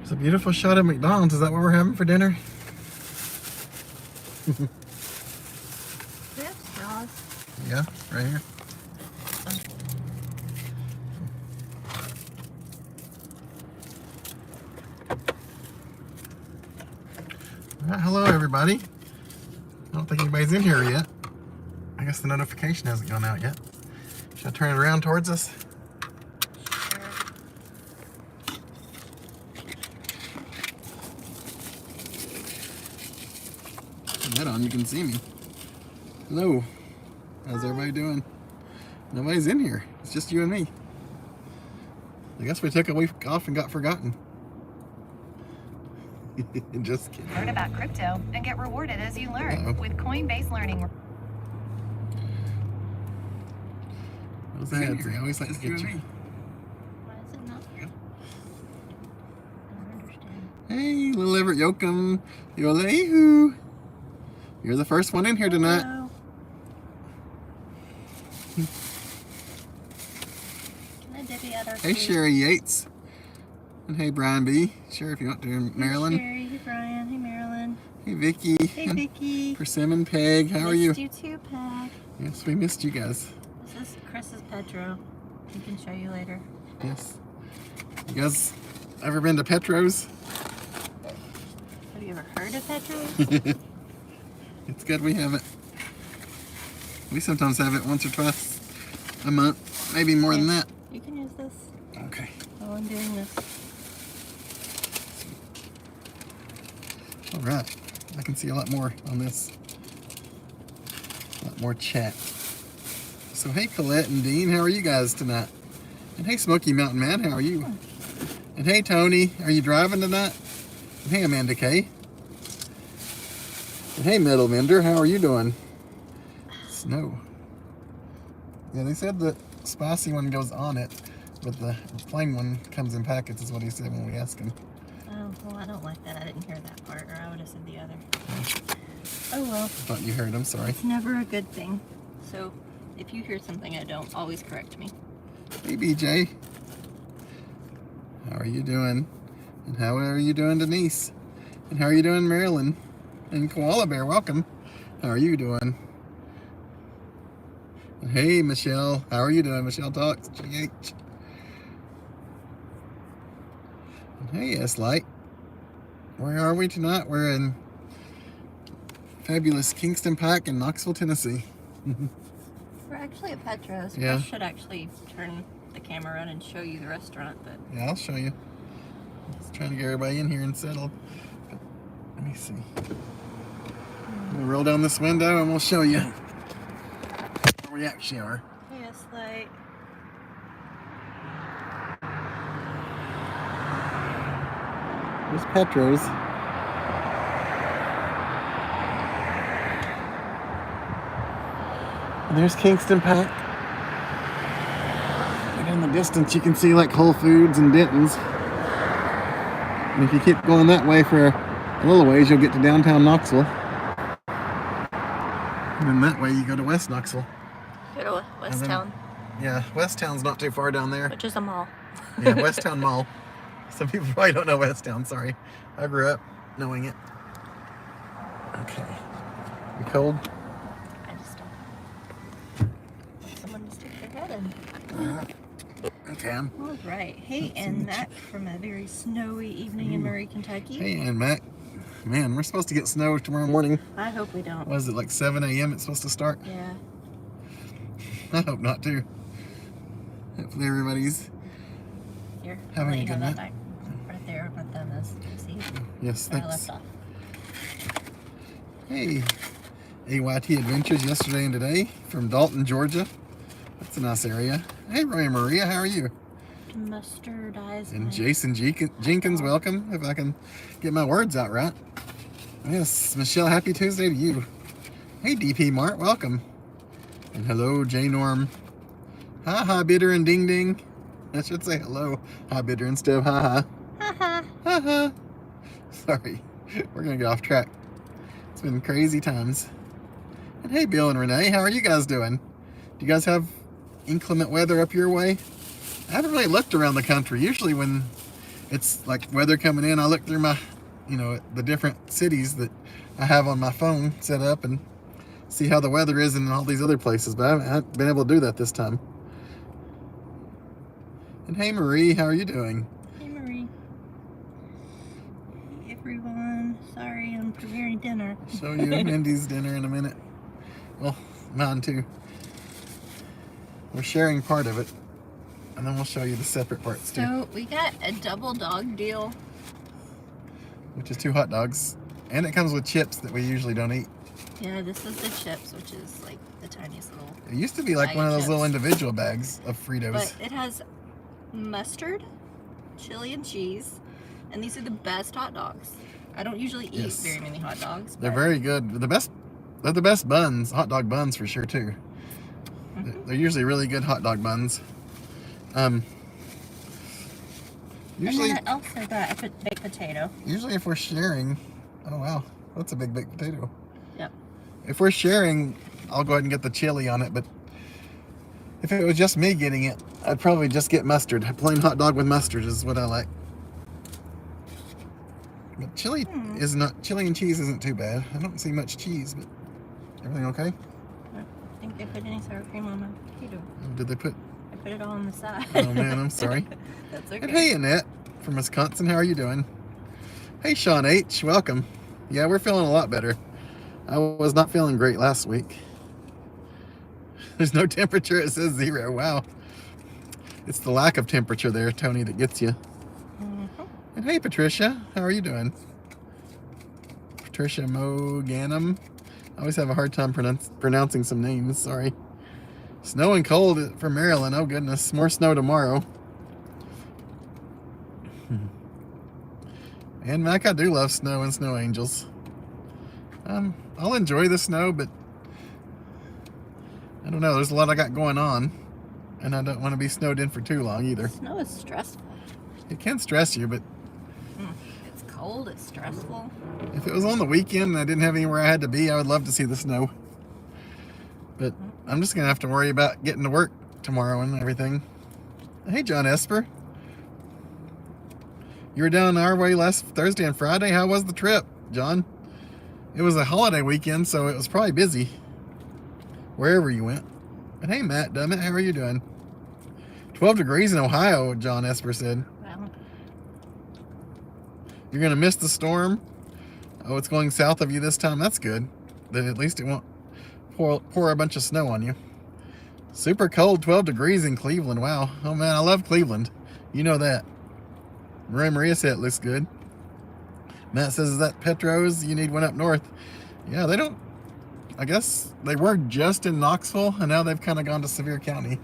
It's a beautiful shot of McDonald's. Is that what we're having for dinner? We have straws. Yeah, right here. Alright, hello everybody. I don't think anybody's in here yet. I guess the notification hasn't gone out yet. Should I turn it around towards us? Turn that on, you can see me. Hello. How's everybody doing? Nobody's in here. It's just you and me. I guess we took a week off and got forgotten. Just kidding. Learn about crypto and get rewarded as you learn with Coinbase Learning. Those ads, they always like to get you. Why is it not? I don't understand. Hey, little Everett Yoakum. Yolehu. You're the first one in here tonight. Hello. Can I divvy out our Hey, food? Sherry Yates. And hey, Brian B. Sure, if you want to. Marilyn. Hey, Sherry. Hey, Brian. Hey, Marilyn. Hey, Vicky. Hey, Vicky. Persimmon Peg. How are you? Missed you too, Peg. Yes, we missed you guys. This is Chris's Petro. He can show you later. Yes. You guys ever been to Petro's? Have you ever heard of Petro? It's good we have it. We sometimes have it once or twice a month, maybe more than that. You can use this Okay. while I'm doing this. All right. I can see a lot more on this. A lot more chat. So hey, Colette and Dean, how are you guys tonight? And hey, Smoky Mountain Man, how are you? And hey, Tony, are you driving tonight? And hey, Amanda K. And hey, Metal Mender, how are you doing? Snow. Yeah, they said the spicy one goes on it, but the plain one comes in packets, is what he said when we asked him. Oh, well, I don't like that. I didn't hear that part, or I would have said the other. Oh, well. I thought you heard, I'm sorry. It's never a good thing. So, if you hear something I don't, always correct me. Hey, BJ. How are you doing? And how are you doing, Denise? And how are you doing, Marilyn? And Koala Bear, welcome. How are you doing? And hey, Michelle. How are you doing? Michelle Talks, GH. And hey, S-Light. Where are we tonight? We're in fabulous Kingston Pike in Knoxville, Tennessee. We're actually at Petro's. Yeah. I should actually turn the camera around and show you the restaurant, but... Yeah, I'll show you. Just trying to get everybody in here and settled. But let me see. We'll roll down this window and we'll show you where we actually are. Yes, like... There's Petro's. And there's Kingston Pike. And in the distance you can see like Whole Foods and Denton's. And if you keep going that way for a little ways, you'll get to downtown Knoxville. And then that way you go to West Knoxville. Go to West Town, Yeah, West Town's not too far down there. which is a mall. Yeah, West Town Mall. Some people probably don't know West Town, sorry. I grew up knowing it. Okay. You cold? I just don't want someone to stick their head in. Okay. All right. Hey, and Matt from a very snowy evening in Murray, Kentucky. Hey, and Matt. Man, we're supposed to get snow tomorrow morning. I hope we don't. What is it, like 7 a.m. it's supposed to start? Yeah. I hope not, too. Hopefully everybody's... Here, Having I'll let a you good have night. that back. Right there, my thumb is. See? Yes, Where I thanks. left off. Hey, AYT Adventures yesterday and today from Dalton, Georgia. That's a nice area. Hey, Roy and Maria, how are you? Mustardize. And Jason Jenkins, welcome, if I can get my words out right. Yes, Michelle, happy Tuesday to you. Hey, DP Mart, welcome. And hello, J Norm. Ha ha, Bitter and Ding Ding. I should say hello, hi Bitter, instead of ha ha. Ha ha. Ha ha. Sorry, we're gonna get off track. It's been crazy times. And hey, Bill and Renee, how are you guys doing? Do you guys have inclement weather up your way? I haven't really looked around the country. Usually when it's like weather coming in. I look through my, the different cities that I have on my phone set up and see how the weather is in all these other places, but I haven't been able to do that this time. And hey Marie, how are you doing? Hey Marie. Hey everyone. Sorry, I'm preparing dinner. Show you Mindy's dinner in a minute. Well, mine too. We're sharing part of it, and then we'll show you the separate parts too. So we got a double dog deal, which is 2 hot dogs, and it comes with chips that we usually don't eat. Yeah, this is the chips, which is like the tiniest little. It used to be like one of those chips. little individual bags of Fritos. But it has mustard, chili, and cheese, and these are the best hot dogs. I don't usually eat very many hot dogs. They're very good. They're the best buns, hot dog buns for sure too. They're usually really good hot dog buns. Usually, and then I also got a baked potato. Usually if we're sharing, oh wow, that's a big baked potato. Yep. If we're sharing, I'll go ahead and get the chili on it, but if it was just me getting it, I'd probably just get mustard. A plain hot dog with mustard is what I like. But chili and cheese isn't too bad. I don't see much cheese, but everything okay? I think they put any sour cream on my potato. Oh, did they put? I put it all on the side. Oh man, I'm sorry. That's okay. And hey Annette from Wisconsin, how are you doing? Hey Sean H, welcome. Yeah, we're feeling a lot better. I was not feeling great last week. There's no temperature, it says 0. Wow. It's the lack of temperature there, Tony, that gets you. And hey Patricia, how are you doing? Patricia Moganum. I always have a hard time pronouncing some names, sorry. Snow and cold for Maryland, oh goodness. More snow tomorrow. And Mac, I do love snow and snow angels. I'll enjoy the snow, but I don't know, there's a lot I got going on, and I don't want to be snowed in for too long either. Snow is stressful. It can stress you, but it's cold, it's stressful. if it was on the weekend and I didn't have anywhere I had to be, I would love to see the snow. But I'm just going to have to worry about getting to work tomorrow and everything. Hey, John Esper. You were down our way last Thursday and Friday. How was the trip, John? It was a holiday weekend, so it was probably busy wherever you went. And hey, Matt Dummett, how are you doing? 12 degrees in Ohio, John Esper said. Well, You're going to miss the storm? Oh, it's going south of you this time. That's good. Then at least it won't pour a bunch of snow on you. Super cold, 12 degrees in Cleveland. Wow. Oh, man, I love Cleveland. You know that. Maria said it looks good. Matt says, is that Petro's? You need one up north. Yeah, they don't... I guess they were just in Knoxville, and now they've kind of gone to Sevier County.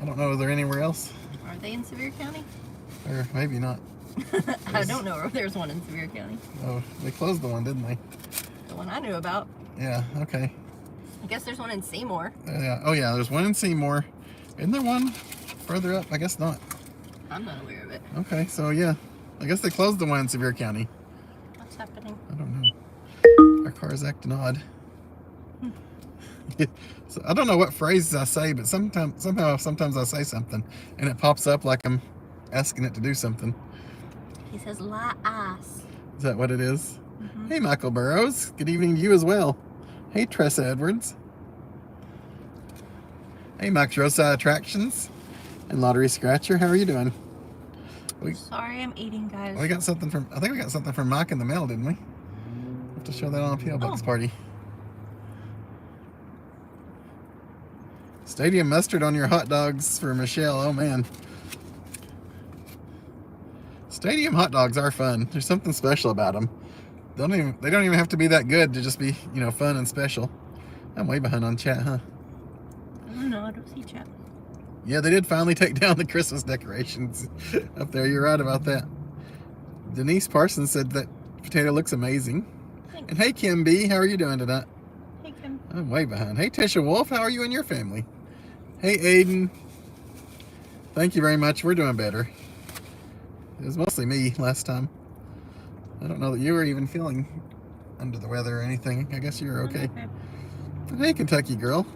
I don't know, is there anywhere else? Are they in Sevier County? Or maybe not. I don't know if there's one in Sevier County. Oh, they closed the one, didn't they? The one I knew about. Yeah, okay. I guess there's one in Seymour. Yeah. Oh, yeah, there's one in Seymour. Isn't there one further up? I guess not. I'm not aware of it. Okay, so yeah. I guess they closed the one in Sevier County. What's happening? I don't know. Our car's acting odd. So I don't know what phrases I say, but sometimes I say something and it pops up like I'm asking it to do something. He says la ass. Is that what it is? Hey, Michael Burrows. Good evening to you as well. Hey, Tressa Edwards. Hey, Max Rosa Attractions and Lottery Scratcher. How are you doing? Sorry, I'm eating, guys. We got something from, I think we got something from Mike in the mail, didn't we? We'll have to show that on a P.O. Box party. Stadium mustard on your hot dogs for Michelle. Oh, man. Stadium hot dogs are fun. There's something special about them. They don't even have to be that good to just be, fun and special. I'm way behind on chat, huh? I don't know. I don't see chat. Yeah, they did finally take down the Christmas decorations up there. You're right about that. Denise Parsons said that potato looks amazing. Thanks. And hey, Kim B, how are you doing tonight? Hey, Kim. I'm way behind. Hey, Tisha Wolf, how are you and your family? Hey, Aiden. Thank you very much. We're doing better. It was mostly me last time. I don't know that you were even feeling under the weather or anything. I guess you were okay. But hey, Kentucky girl.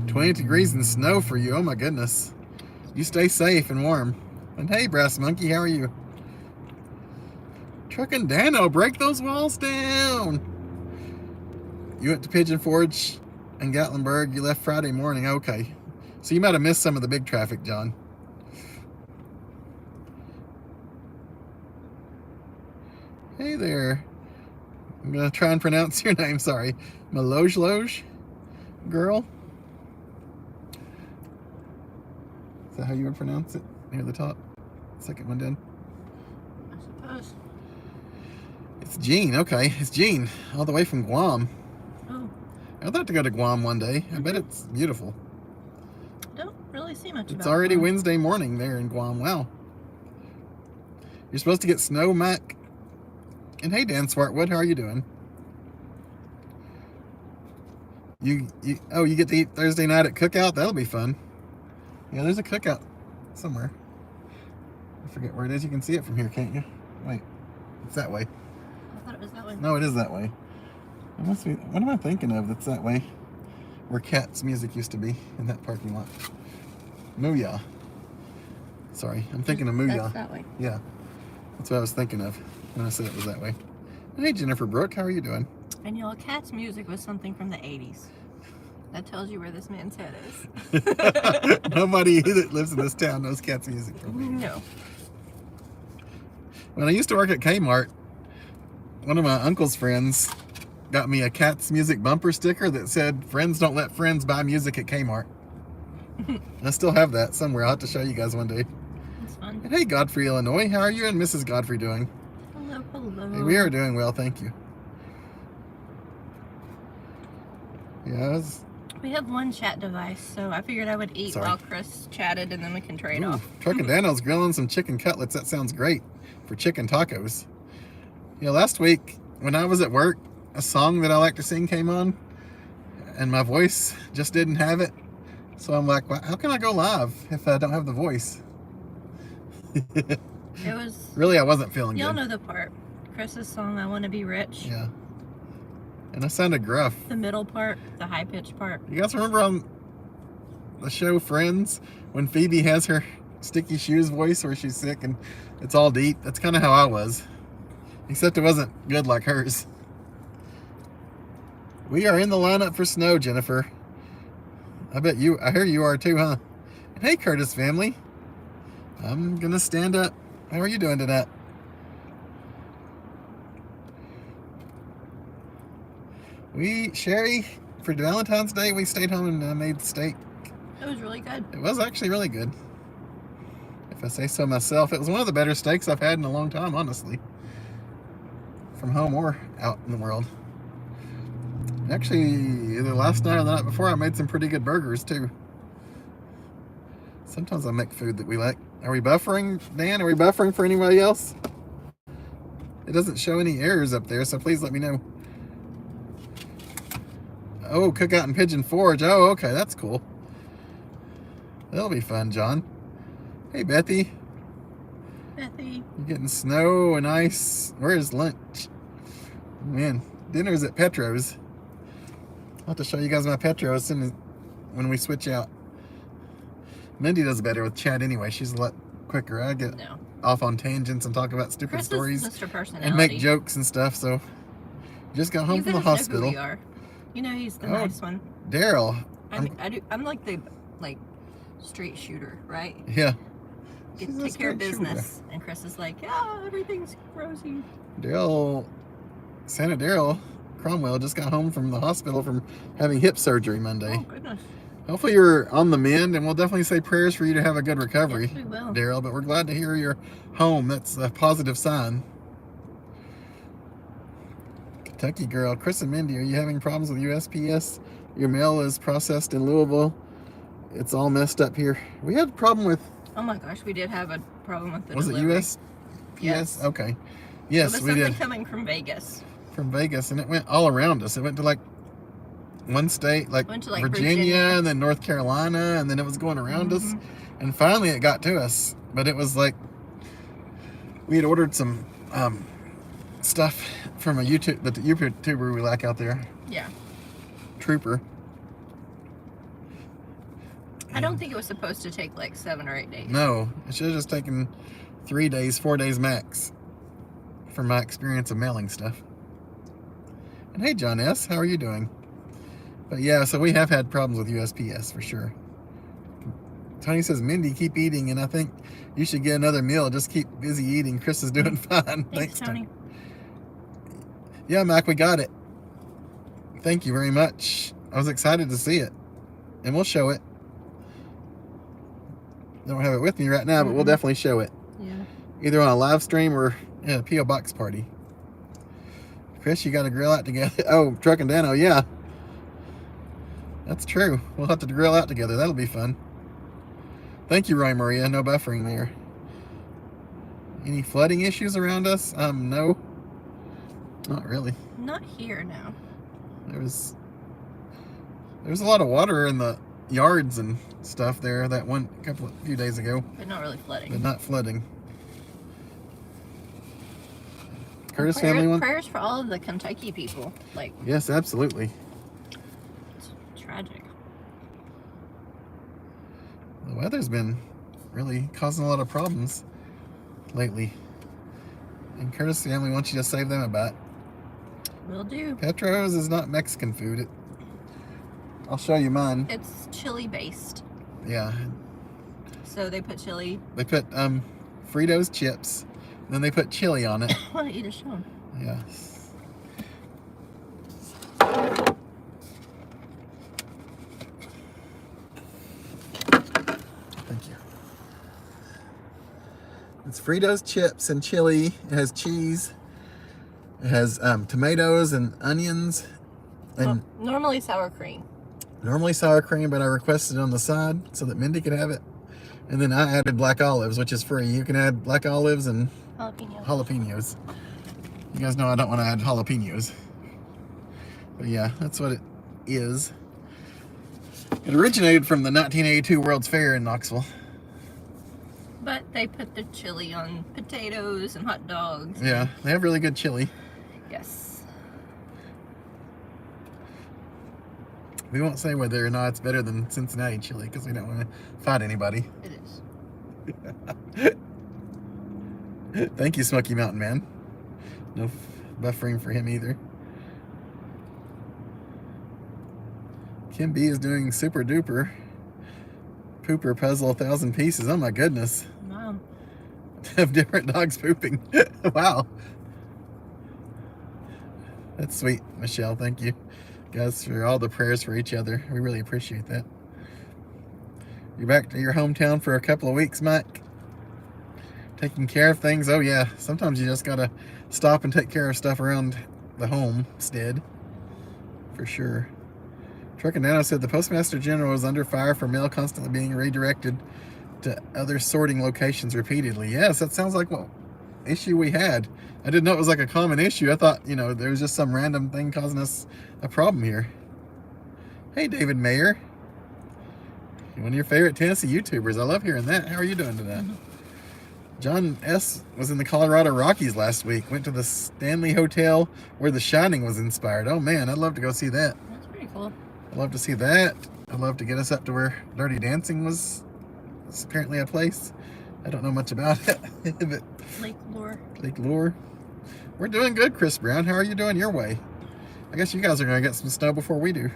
20 degrees and snow for you. Oh my goodness. You stay safe and warm. And hey, Brass Monkey, how are you? Truck and Dano, break those walls down. You went to Pigeon Forge and Gatlinburg. You left Friday morning. Okay. So you might have missed some of the big traffic, John. Hey there. I'm going to try and pronounce your name. Sorry. Malojloj girl. Is that how you would pronounce it? Near the top? Second one down. I suppose. It's Jean. Okay. It's Jean. All the way from Guam. Oh. I'd like to go to Guam one day. I bet it's beautiful. I don't really see much It's about already Guam. Wednesday morning there in Guam. Wow. You're supposed to get snow, Mac. And hey, Dan Swartwood, how are you doing? You get to eat Thursday night at Cookout? That'll be fun. Yeah, there's a Cookout somewhere. I forget where it is. You can see it from here, can't you? Wait, it's that way. I thought it was that way. No, it is that way. It must be. What am I thinking of that's that way? Where Cat's Music used to be, in that parking lot. Mooyah. Sorry, I'm thinking of Mooyah. That's that way. Yeah, that's what I was thinking of when I said it was that way. Hey, Jennifer Brooke, how are you doing? And you know, Cat's Music was something from the 80s. That tells you where this man's head is. Nobody that lives in this town knows Cat's Music from me. No. When I used to work at Kmart, one of my uncle's friends got me a Cat's Music bumper sticker that said, "Friends don't let friends buy music at Kmart." I still have that somewhere. I'll have to show you guys one day. It's fun. And hey, Godfrey, Illinois. How are you and Mrs. Godfrey doing? Hello, hello. Hey, we are doing well, thank you. Yeah, We have one chat device, so I figured I would eat Sorry. while Chris chatted, and then we can trade off. Truck and Dano's grilling some chicken cutlets. That sounds great for chicken tacos. You know, last week when I was at work, a song that I like to sing came on, and my voice just didn't have it. So I'm like, well, how can I go live if I don't have the voice? It was... Really, I wasn't feeling Y'all good. know the part. Chris's song, I Want to Be Rich. Yeah. And I sounded gruff. The middle part, the high-pitched part. You guys remember on the show Friends when Phoebe has her sticky shoes voice where she's sick and it's all deep? That's kind of how I was. Except it wasn't good like hers. We are in the lineup for snow, I hear you are too, huh? And hey, Curtis family. I'm going to stand up. How are you doing tonight? Sherry, for Valentine's Day, we stayed home and made steak. It was really good. It was actually really good. If I say so myself, it was one of the better steaks I've had in a long time, honestly. From home or out in the world. Actually, either last night or the night before, I made some pretty good burgers, too. Sometimes I make food that we like. Are we buffering, Dan? Are we buffering for anybody else? It doesn't show any errors up there, so please let me know. Oh, Cookout in Pigeon Forge. Oh, okay, that's cool. That'll be fun, John. Hey, Bethy. Bethy. You're getting snow and ice. Where's lunch? Man, dinner's at Petro's. I'll have to show you guys my Petro as soon as when we switch out. Mindy does better with chat anyway. She's a lot quicker. I get off on tangents and talk about stupid Chris stories is Mr. Personality. and make jokes and stuff. So, just got home from the hospital. Know who we are. You know he's the nice one. Daryl. I'm like the straight shooter, right? Yeah. Take care of business. And Chris is like, yeah, everything's rosy. Santa Daryl Cromwell just got home from the hospital from having hip surgery Monday. Oh, goodness. Hopefully you're on the mend, and we'll definitely say prayers for you to have a good recovery, Yes, we will. Daryl, but we're glad to hear you're home. That's a positive sign. Kentucky girl, Chris and Mindy, are you having problems with USPS? Your mail is processed in Louisville. It's all messed up here. We had a problem with... Oh my gosh, we did have a problem with the Was delivery. it USPS? Yes. Okay. Yes, so we did. something coming from Vegas. From Vegas, and it went all around us. It went to like one state, like, Virginia, and then North Carolina, and then it was going around us. And finally it got to us. But it was like, we had ordered some stuff from the YouTuber we like out there. Yeah. Trooper. I don't think it was supposed to take like 7 or 8 days. No, it should have just taken 3 days, 4 days max. from my experience of mailing stuff. And hey, John S., how are you doing? But yeah, so we have had problems with USPS for sure. Tony says, Mindy, keep eating, and I think you should get another meal. Just keep busy eating. Chris is doing fine. Thanks, Tony. Yeah, Mac, we got it. Thank you very much. I was excited to see it. And we'll show it. Don't have it with me right now, but we'll definitely show it. Yeah. Either on a live stream or a P.O. Box party. Chris, you got to grill out together. Oh, Truck and Dano, yeah. That's true. We'll have to grill out together. That'll be fun. Thank you, Roy Maria. No buffering there. Any flooding issues around us? No. Not really. Not here now. There was a lot of water in the yards and stuff there that few days ago. But not really flooding. But not flooding. Curtis family one? Prayers for all of the Kentucky people. Like, yes, absolutely. It's tragic. The weather's been really causing a lot of problems lately. And Curtis family wants you to save them a bet. Will do. Petro's is not Mexican food. I'll show you mine. It's chili based. Yeah. So they put chili. They put Fritos chips. Then they put chili on it. Why don't you just show them? Yes. Thank you. It's Fritos chips and chili. It has cheese. It has tomatoes and onions. And normally sour cream. Normally sour cream, but I requested it on the side so that Mindy could have it. And then I added black olives, which is free. You can add black olives and jalapenos. You guys know I don't want to add jalapenos. But yeah, that's what it is. It originated from the 1982 World's Fair in Knoxville. But they put the chili on potatoes and hot dogs. Yeah, they have really good chili. Yes. We won't say whether or not it's better than Cincinnati chili because we don't want to fight anybody. It is. Thank you, Smoky Mountain Man. No buffering for him either. Kim B is doing super duper. Pooper puzzle 1,000 pieces. Oh my goodness. Wow. Of different dogs pooping. Wow. That's sweet, Michelle. Thank you, guys, for all the prayers for each other. We really appreciate that. You're back to your hometown for a couple of weeks, Mike? Taking care of things? Oh yeah, sometimes you just gotta stop and take care of stuff around the homestead. For sure. Truck and Nano said the Postmaster General was under fire for mail constantly being redirected to other sorting locations repeatedly. Yes, that sounds like what issue we had. I didn't know it was like a common issue. I thought, there was just some random thing causing us a problem here. Hey, David Mayer. One of your favorite Tennessee YouTubers. I love hearing that. How are you doing today? John S. was in the Colorado Rockies last week. Went to the Stanley Hotel where The Shining was inspired. Oh man, I'd love to go see that. That's pretty cool. I'd love to see that. I'd love to get us up to where Dirty Dancing was apparently a place. I don't know much about it. But Lake Lure. We're doing good, Chris Brown. How are you doing your way? I guess you guys are going to get some snow before we do.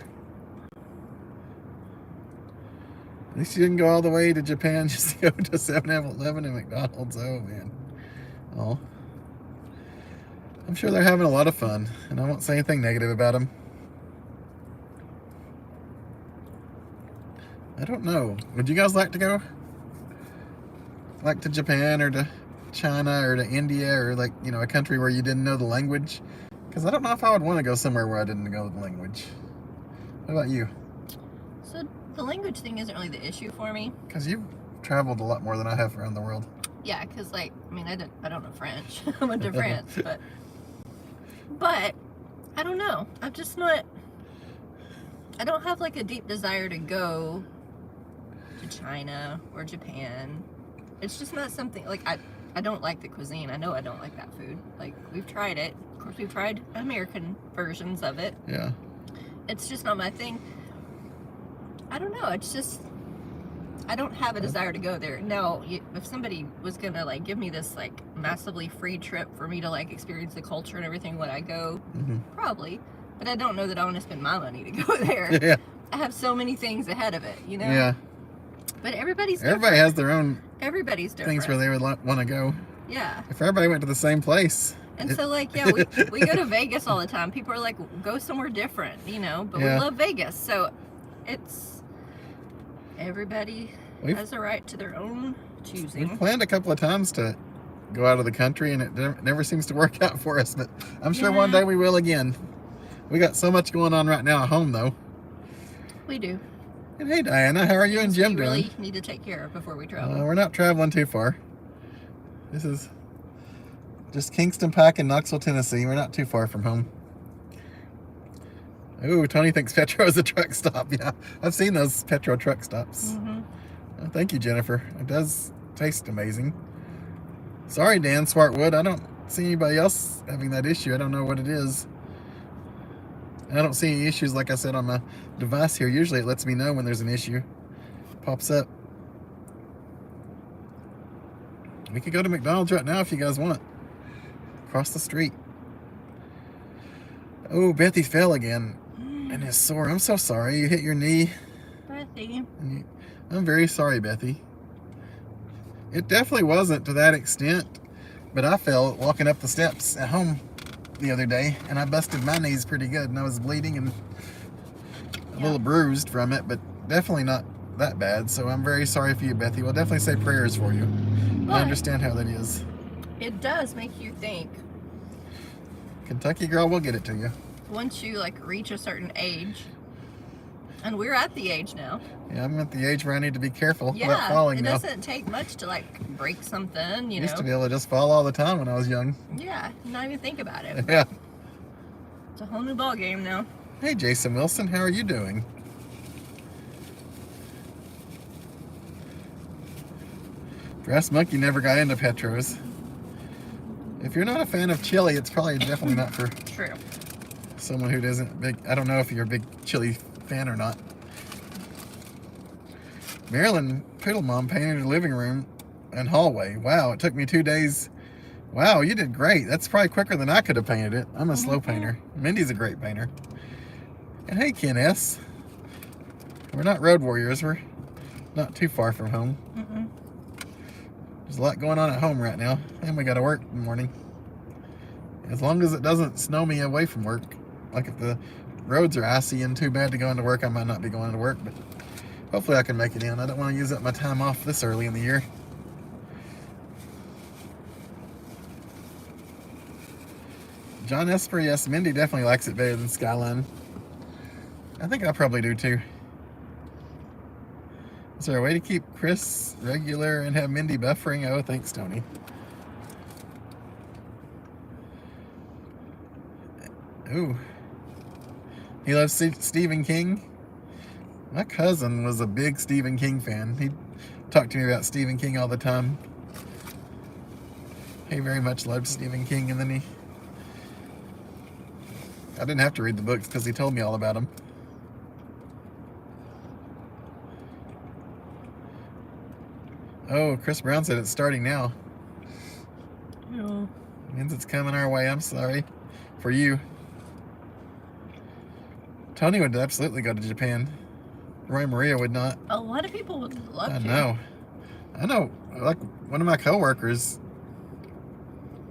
At least you didn't go all the way to Japan just to go to 7-Eleven and McDonald's. Oh, man. Oh. I'm sure they're having a lot of fun, and I won't say anything negative about them. I don't know. Would you guys like to go? Like to Japan or to China or to India or a country where you didn't know the language? Because I don't know if I would want to go somewhere where I didn't know the language. What about you? So the language thing isn't really the issue for me. Because you've traveled a lot more than I have around the world. Yeah, because I don't know French. I went to France, but I don't know. I'm just not. I don't have a deep desire to go to China or Japan. It's just not something I don't like the cuisine. I know I don't like that food. We've tried it. Of course, we've tried American versions of it. Yeah. It's just not my thing. I don't know. It's just I don't have a desire to go there. Now, if somebody was gonna like give me this like massively free trip for me to like experience the culture and everything, would I go? Probably, but I don't know that I want to spend my money to go there. Yeah. I have so many things ahead of it, you know. Yeah. But everybody has their own everybody's different things where they would want to go. Yeah. If everybody went to the same place. And so, like, yeah, we go to Vegas all the time. People are like, go somewhere different, you know, but we love Vegas. So it's everybody has a right to their own choosing. We've planned a couple of times to go out of the country, and it never seems to work out for us, but I'm sure one day we will again. We got so much going on right now at home, though. We do. And hey, Diana, how are you and Jim doing? We really need to take care of before we travel. We're not traveling too far. This is just Kingston Pike in Knoxville, Tennessee. We're not too far from home. Ooh, Tony thinks Petro is a truck stop. Yeah, I've seen those Petro truck stops. Thank you, Jennifer. It does taste amazing. Sorry, Dan Swartwood. I don't see anybody else having that issue. I don't know what it is. And I don't see any issues, like I said, on my device here. Usually it lets me know when there's an issue. Pops up. We could go to McDonald's right now if you guys want. Across the street. Oh, Bethy fell again and is sore. I'm so sorry. You hit your knee. Bethy. I'm very sorry, Bethy. It definitely wasn't to that extent, but I fell walking up the steps at home the other day, and I busted my knees pretty good, and I was bleeding and a little bruised from it, but definitely not that bad. So I'm very sorry for you, Bethy. We'll definitely say prayers for you. I understand how that is. It does make you think. Kentucky girl will get it to you. Once you like reach a certain age, and we're at the age now. Yeah, I'm at the age where I need to be careful about falling now. It doesn't take much to like break something, you know. Used to be able to just fall all the time when I was young. Yeah, not even think about it. Yeah. It's a whole new ball game now. Hey, Jason Wilson, how are you doing? Brass Monkey never got into Petros. If you're not a fan of chili, it's probably definitely not for someone who doesn't big. I don't know if you're a big chili fan or not. Marilyn Poodle Mom painted her living room and hallway. Wow, it took me 2 days. Wow, you did great. That's probably quicker than I could have painted it. I'm a slow painter. Mindy's a great painter. And hey, Ken S. We're not road warriors. We're not too far from home. There's a lot going on at home right now, and we got to work in the morning. As long as it doesn't snow me away from work. Like if the roads are icy and too bad to go into work, I might not be going to work, but hopefully I can make it in. I don't want to use up my time off this early in the year. John Esper, yes, Mindy definitely likes it better than Skyline. I think I probably do too. Is there a way to keep Chris regular and have Mindy buffering? Oh, thanks, Tony. Ooh. He loves Stephen King. My cousin was a big Stephen King fan. He talked to me about Stephen King all the time. He very much loved Stephen King, and then I didn't have to read the books because he told me all about them. Oh, Chris Brown said it's starting now. No. Means it's coming our way. I'm sorry for you. Tony would absolutely go to Japan. Roy Maria would not. A lot of people would love to. I know. Like one of my coworkers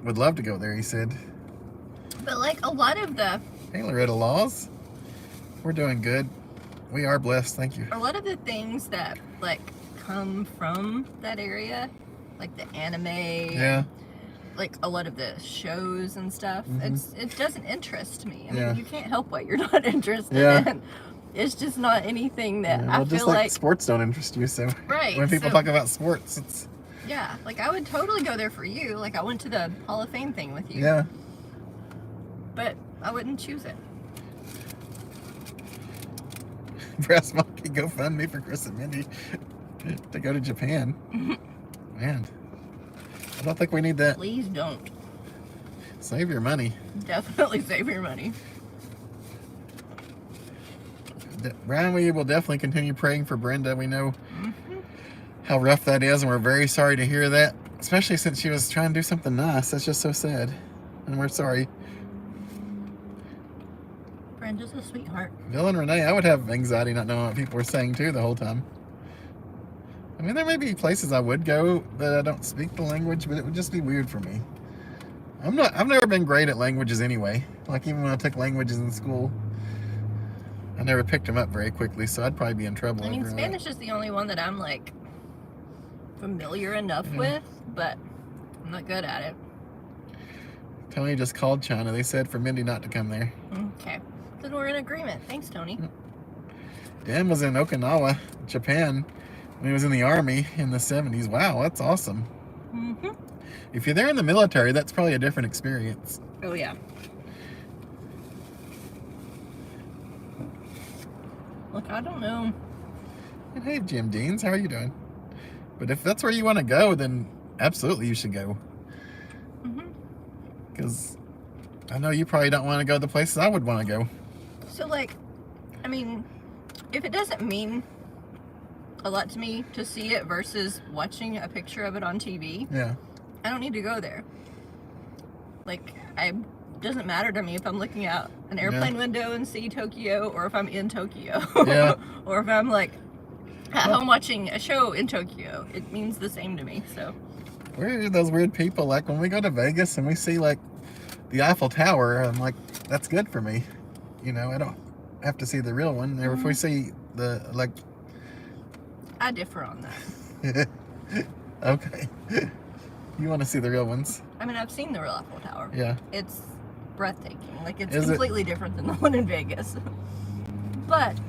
would love to go there, he said. But like a lot of the... Hey, Loretta Laws. We're doing good. We are blessed, thank you. A lot of the things that like come from that area, like the anime, like a lot of the shows and stuff, it doesn't interest me. I mean, you can't help what you're not interested in. It's just not anything that I feel like sports don't interest you, so when people talk about sports, it's like I would totally go there for you. Like I went to the Hall of Fame thing with you. Yeah. But I wouldn't choose it. Brass Monkey, go fund me for Chris and Mindy to go to Japan. Man, I don't think we need that. Please don't. Save your money. Definitely save your money. Brian, we will definitely continue praying for Brenda. We know how rough that is, and we're very sorry to hear that, especially since she was trying to do something nice. That's just so sad, and we're sorry. Brenda's a sweetheart. Bill and Renee, I would have anxiety not knowing what people were saying too the whole time. I mean, there may be places I would go that I don't speak the language, but it would just be weird for me. I've never been great at languages anyway. Like, even when I took languages in school, I never picked them up very quickly, so I'd probably be in trouble. I mean, over that. Spanish is the only one that I'm like familiar enough with, but I'm not good at it. Tony just called China. They said for Mindy not to come there. Okay. Then we're in agreement. Thanks, Tony. Dan was in Okinawa, Japan, when he was in the Army in the 70s. Wow, that's awesome. Mm-hmm. If you're there in the military, that's probably a different experience. Oh, yeah. Look, I don't know. And hey, Jim Deans, how are you doing? But if that's where you want to go, then absolutely you should go. Because I know you probably don't want to go the places I would want to go. So, like, I mean, if it doesn't mean a lot to me to see it versus watching a picture of it on TV, yeah, I don't need to go there. Like, it doesn't matter to me if I'm looking out an airplane window and see Tokyo, or if I'm in Tokyo, yeah. or if I'm like at home watching a show in Tokyo. It means the same to me. So We're those weird people. Like, when we go to Vegas and we see like the Eiffel Tower, I'm like, that's good for me. You know, I don't have to see the real one. Or if we see the, like... I differ on that. Okay. You want to see the real ones? I mean, I've seen the real Eiffel Tower. Yeah. It's breathtaking. Like, it's Is completely different than the one in Vegas. But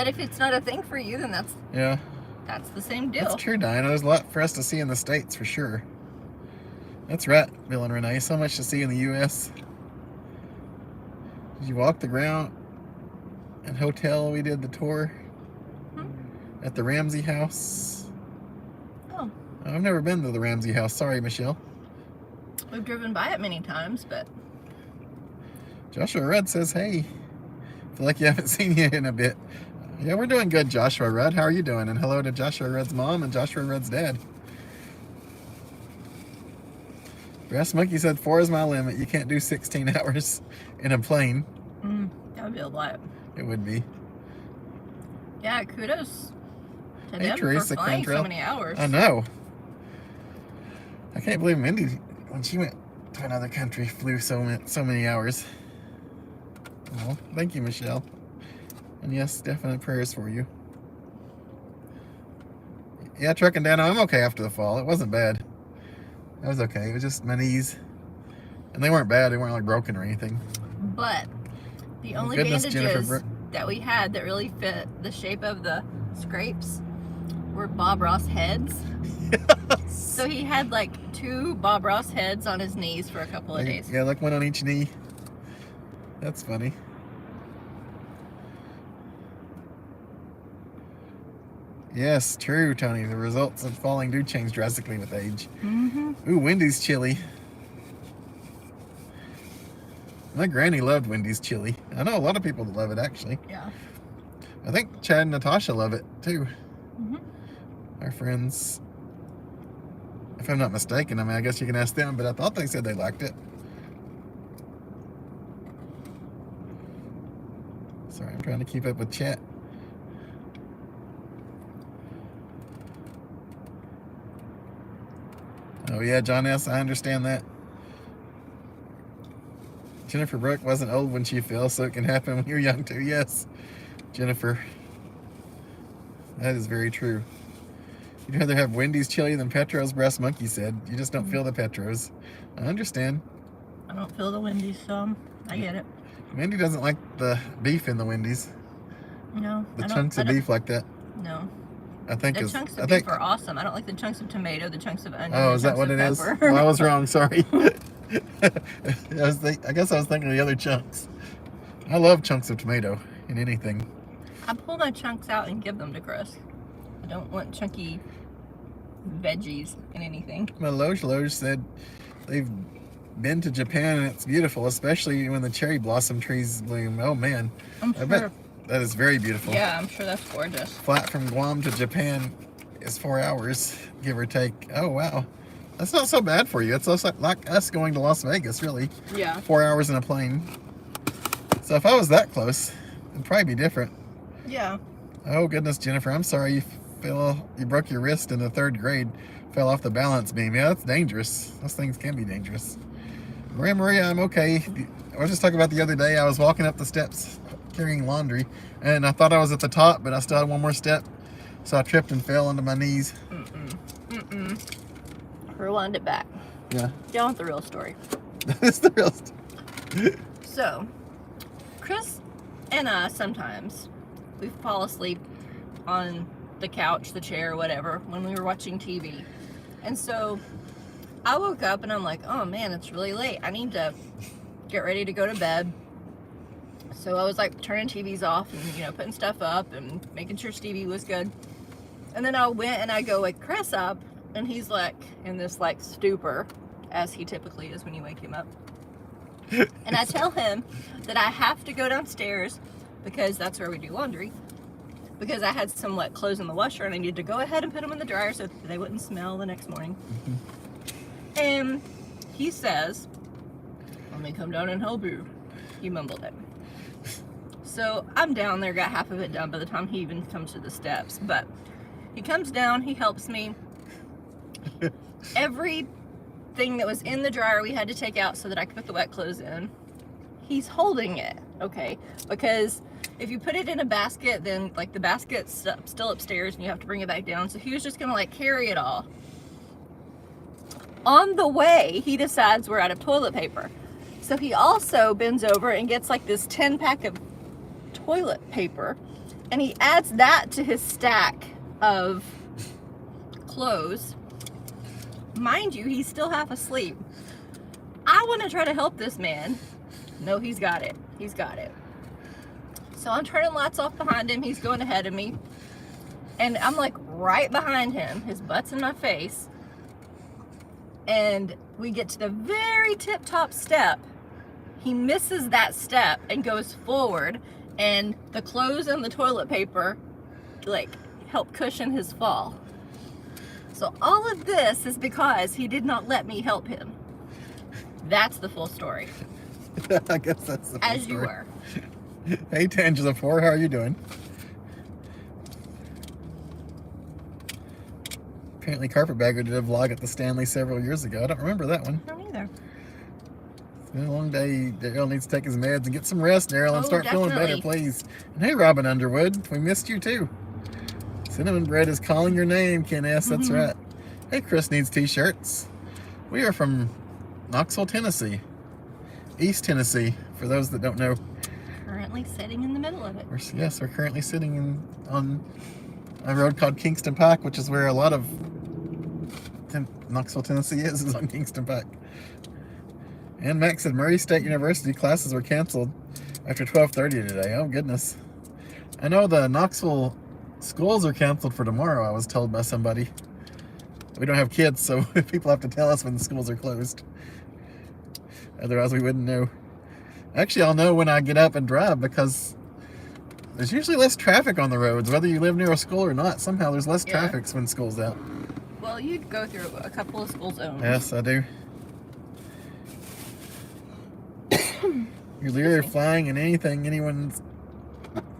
if it's not a thing for you, then that's the same deal. That's true, Diana. There's a lot for us to see in the States, for sure. That's right, Bill and Renee. So much to see in the U.S. Did you walk the ground and hotel? We did the tour at the Ramsey House. Oh. I've never been to the Ramsey House. Sorry, Michelle. We've driven by it many times, but... Joshua Rudd says, hey. Feel like you haven't seen you in a bit. Yeah, we're doing good, Joshua Rudd. How are you doing? And hello to Joshua Rudd's mom and Joshua Rudd's dad. Brass Monkey said 4 is my limit. You can't do 16 hours in a plane. That would be a lot. It would be. Yeah, kudos to Hey, them Teresa for flying so Cantrell. many hours. I know. I can't believe Mindy, when she went to another country, flew so many hours. Well, thank you, Michelle. And yes, definite prayers for you. Yeah, trucking down. I'm okay after the fall. It wasn't bad. I was okay. It was just my knees. And they weren't bad. They weren't like broken or anything. But the only goodness, bandages Jennifer that we had that really fit the shape of the scrapes were Bob Ross heads. Yes. So he had like 2 Bob Ross heads on his knees for a couple of days. Yeah, like one on each knee. That's funny. Yes, true, Tony. The results of falling do change drastically with age. Ooh, Wendy's chili. My granny loved Wendy's chili. I know a lot of people that love it, actually. Yeah. I think Chad and Natasha love it, too. Our friends. If I'm not mistaken. I mean, I guess you can ask them, but I thought they said they liked it. Sorry, I'm trying to keep up with chat. Oh yeah, John S., I understand that. Jennifer Brooke wasn't old when she fell, so it can happen when you're young too. Yes, Jennifer. That is very true. You'd rather have Wendy's chili than Petro's, Brass Monkey said. You just don't feel the Petros. I understand. I don't feel the Wendy's, so I get it. Wendy doesn't like the beef in the Wendy's. No. The chunks of beef like that. No. I think The is. chunks I of think. beef are awesome. I don't like the chunks of tomato, the chunks of onion. Oh, the is that chunks what of it is? pepper. Well, I was wrong. Sorry. I guess I was thinking of the other chunks. I love chunks of tomato in anything. I pull my chunks out and give them to Chris. I don't want chunky veggies in anything. Well, Loge said they've been to Japan and it's beautiful, especially when the cherry blossom trees bloom. Oh man, I'm I sure. bet that is very beautiful. Yeah, I'm sure that's gorgeous. Flat from Guam to Japan is 4 hours, give or take. Oh, wow. That's not so bad for you. It's also like us going to Las Vegas, really. Yeah. 4 hours in a plane. So if I was that close, it'd probably be different. Yeah. Oh, goodness, Jennifer. I'm sorry you broke your wrist in the 3rd grade. Fell off the balance beam. Yeah, that's dangerous. Those things can be dangerous. Maria, I'm okay. I was just talking about the other day. I was walking up the steps carrying laundry, and I thought I was at the top, but I still had one more step. So I tripped and fell onto my knees. Rewind it back. Yeah. Get on with the real story. That's the real story. So, Chris and I sometimes, we fall asleep on the couch, the chair, whatever, when we were watching TV. And so, I woke up and I'm like, oh man, it's really late. I need to get ready to go to bed. So I was like turning TVs off and, you know, putting stuff up and making sure Stevie was good. And then I went and I go wake Chris up, and he's like in this like stupor, as he typically is when you wake him up. And I tell him that I have to go downstairs because that's where we do laundry, because I had some wet clothes in the washer and I needed to go ahead and put them in the dryer so that they wouldn't smell the next morning. And he says, let me come down and help you. He mumbled it. So I'm down there, got half of it done by the time he even comes to the steps. But he comes down, he helps me. Everything that was in the dryer we had to take out so that I could put the wet clothes in. He's holding it, okay? Because if you put it in a basket, then like the basket's still upstairs and you have to bring it back down. So he was just gonna like carry it all. On the way, he decides we're out of toilet paper. So he also bends over and gets like this 10-pack of toilet paper, and he adds that to his stack of clothes. Mind you, he's still half asleep. I want to try to help this man. No, he's got it. He's got it. So I'm turning lights off behind him. He's going ahead of me. And I'm like right behind him. His butt's in my face. And we get to the very tip-top step. He misses that step and goes forward, and the clothes and the toilet paper like help cushion his fall. So all of this is because he did not let me help him. That's the full story. I guess that's the full As story. you were. Hey, Tangela 4, how are you doing? Apparently Carpetbagger did a vlog at the Stanley several years ago. I don't remember that one. I don't either. It's been a long day. Daryl needs to take his meds and get some rest, Daryl, and Oh, start feeling better, definitely. please. And hey, Robin Underwood, we missed you too. Cinnamon Bread is calling your name, Ken S. That's right. Hey, Chris needs t-shirts. We are from Knoxville, Tennessee. East Tennessee, for those that don't know. Currently sitting in the middle of it. We're currently sitting on a road called Kingston Pike, which is where a lot of Knoxville, Tennessee is on Kingston Pike. And Max said Murray State University classes were canceled after 12:30 today. Oh, goodness. I know the Knoxville schools are canceled for tomorrow, I was told by somebody. We don't have kids, so people have to tell us when the schools are closed. Otherwise, we wouldn't know. Actually, I'll know when I get up and drive, because there's usually less traffic on the roads, whether you live near a school or not. Somehow there's less traffic when school's out. Well, you'd go through a couple of school zones. Yes, I do. You're literally flying in anything, anyone's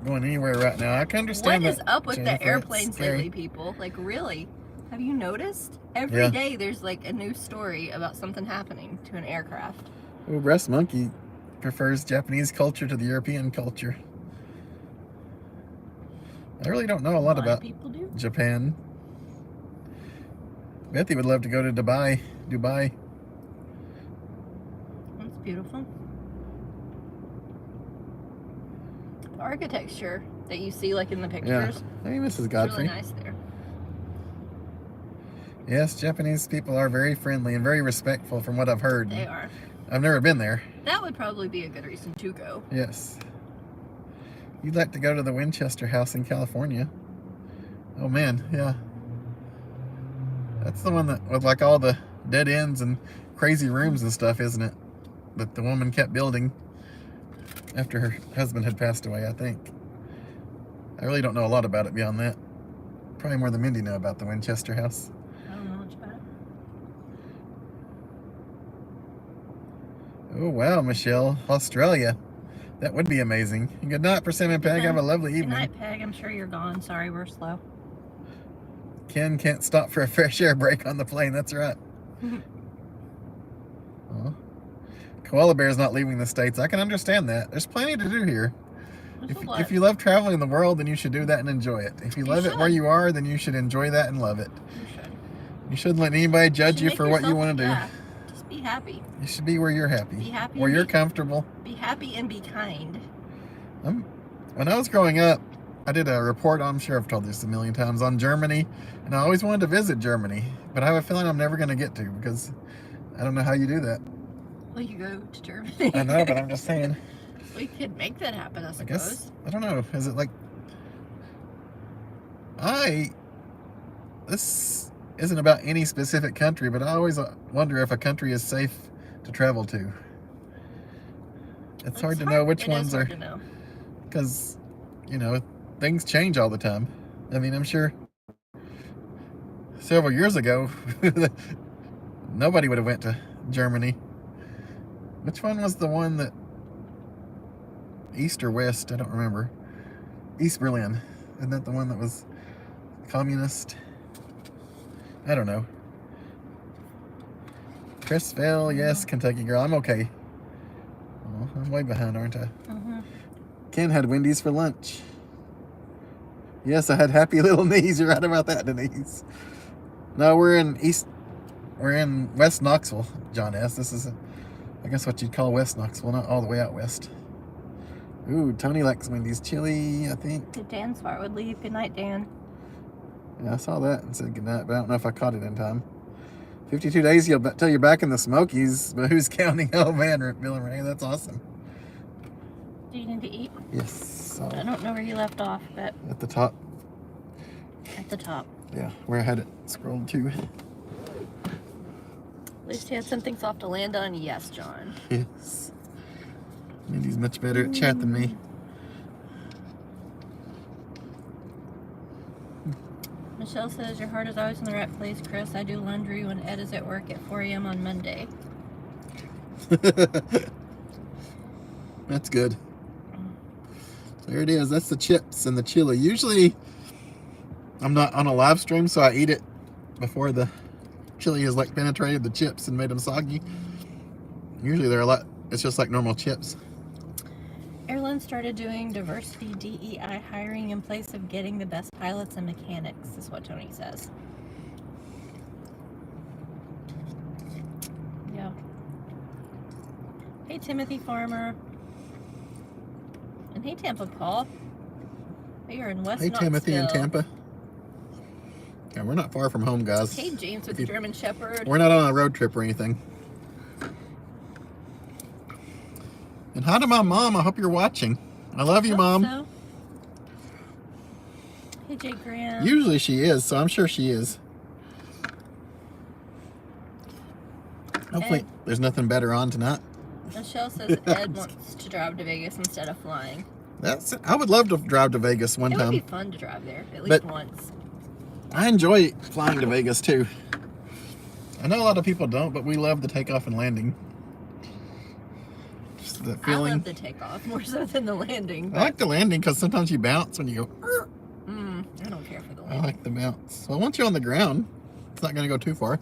going anywhere right now. I can understand What that. is up with Jennifer. the airplanes It's scary. lately, people? Like, really? Have you noticed? Every day there's like a new story about something happening to an aircraft. Oh, Breast Monkey prefers Japanese culture to the European culture. I really don't know a lot about People do. Japan. Bethy would love to go to Dubai. That's beautiful. The architecture that you see like in the pictures. Hey, Mrs. It's Godfrey. really nice there. Yes, Japanese people are very friendly and very respectful from what I've heard. They are. I've never been there. That would probably be a good reason to go. Yes. You'd like to go to the Winchester House in California. Oh man, yeah. That's the one that with like all the dead ends and crazy rooms and stuff, isn't it? That the woman kept building after her husband had passed away, I think. I really don't know a lot about it beyond that. Probably more than Mindy know about the Winchester House. I don't know much about it. Oh, wow, Michelle. Australia. That would be amazing. Good night, Persimmon Peg. Have a lovely evening. Good night, Peg. I'm sure you're gone. Sorry, we're slow. Ken can't stop for a fresh air break on the plane. That's right. Oh. Koala Bear's not leaving the States. I can understand that. There's plenty to do here. If you love traveling the world, then you should do that and enjoy it. If you love it where you are, then you should enjoy that and love it. You should. You shouldn't let anybody judge you for what you want to do. Yeah, just be happy. You should be where you're happy. Be happy. Where you're comfortable. Be happy and be kind. When I was growing up, I did a report, I'm sure I've told this a million times, on Germany. And I always wanted to visit Germany. But I have a feeling I'm never going to get to because I don't know how you do that. Well, you go to Germany. I know, but I'm just saying. We could make that happen, I suppose. I guess, I don't know. Is it like... This isn't about any specific country, but I always wonder if a country is safe to travel to. It's hard to know which ones are... Because, you know, things change all the time. I mean, I'm sure several years ago, nobody would have went to Germany. Which one was the one that... East or West? I don't remember. East Berlin. Isn't that the one that was communist? I don't know. Chrisville, yes, Kentucky girl. I'm okay. Oh, I'm way behind, aren't I? Ken had Wendy's for lunch. Yes, I had happy little knees. You're right about that, Denise. No, we're in West Knoxville, John S. This is, I guess, what you'd call West Knoxville, not all the way out west. Ooh, Tony likes Wendy's chili, I think. Did Dan Smart would leave. Good night, Dan. Yeah, I saw that and said goodnight, but I don't know if I caught it in time. 52 days till you're back in the Smokies, but who's counting? Oh man, Bill and Renee, that's awesome. Do you need to eat? Yes. So I don't know where you left off, but... At the top. At the top. Yeah, where I had it scrolled to. At least he had something soft to land on. Yes, John. Yes. Mindy's much better at chat than me. Michelle says, your heart is always in the right place, Chris. I do laundry when Ed is at work at 4 a.m. on Monday. That's good. There it is. That's the chips and the chili. Usually, I'm not on a live stream, so I eat it before the chili has like penetrated the chips and made them soggy. Usually they're it's just like normal chips. Airlines started doing diversity DEI hiring in place of getting the best pilots and mechanics, is what Tony says. Yeah. Hey, Timothy Farmer. And hey, Tampa Paul. We are in West Knoxville. Hey, Timothy in Tampa. Yeah, we're not far from home, guys. Hey, James with the German Shepherd. We're not on a road trip or anything. And hi to my mom. I hope you're watching. I love you, Mom. So. Hey, Jay Graham. Usually she is, so I'm sure she is. Hopefully there's nothing better on tonight. Michelle says Ed wants to drive to Vegas instead of flying. I would love to drive to Vegas one time. It would be fun to drive there, at least once. I enjoy flying to Vegas too. I know a lot of people don't, but we love the takeoff and landing. Just the feeling. I love the takeoff more so than the landing. I like the landing because sometimes you bounce when you go. I don't care for the landing. I like the bounce. Well, once you're on the ground, it's not going to go too far.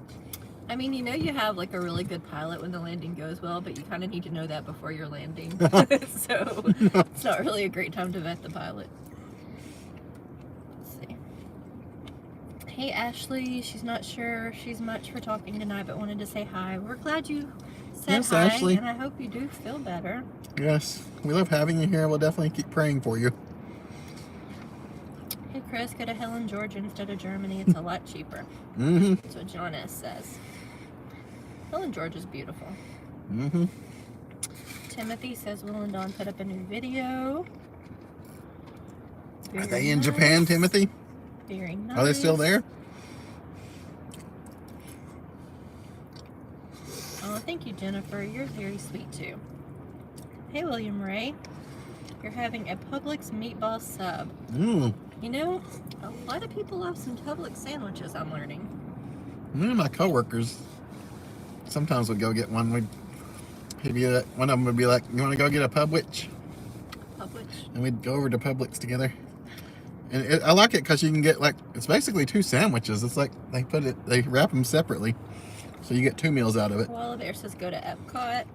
I mean, you know you have like a really good pilot when the landing goes well, but you kind of need to know that before you're landing. So it's not really a great time to vet the pilot. Let's see. Hey, Ashley. She's not sure she's much for talking tonight, but wanted to say hi. We're glad you said hi, Ashley. and I hope you do feel better. Yes, we love having you here. We'll definitely keep praying for you. Hey, Chris, go to Helen, Georgia instead of Germany. It's a lot cheaper. That's what John S. says. Helen, Georgia's beautiful. Timothy says Will and Dawn put up a new video. Are they in Japan, Timothy? Very nice. Are they still there? Oh, thank you, Jennifer. You're very sweet, too. Hey, William Ray. You're having a Publix meatball sub. Mmm. You know, a lot of people love some Publix sandwiches, I'm learning. Me and my coworkers sometimes would go get one. One of them would be like, "You want to go get a Publix?" Publix? And we'd go over to Publix together. And I like it because you can get it's basically 2 sandwiches. It's like they wrap them separately, so you get 2 meals out of it. Koala Bear says go to Epcot.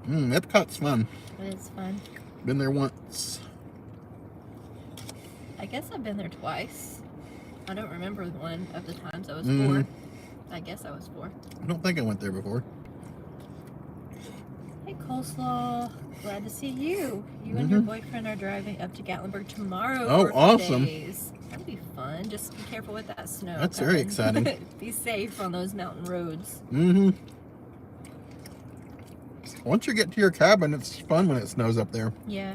Epcot's fun. It is fun. Been there once. I guess I've been there twice. I don't remember one of the times I was 4. I guess I was 4. I don't think I went there before. Hey, Coleslaw. Glad to see you. You and your boyfriend are driving up to Gatlinburg tomorrow. Oh, for awesome. Days. That'll be fun. Just be careful with that snow. That's very exciting. Be safe on those mountain roads. Once you get to your cabin, it's fun when it snows up there. Yeah.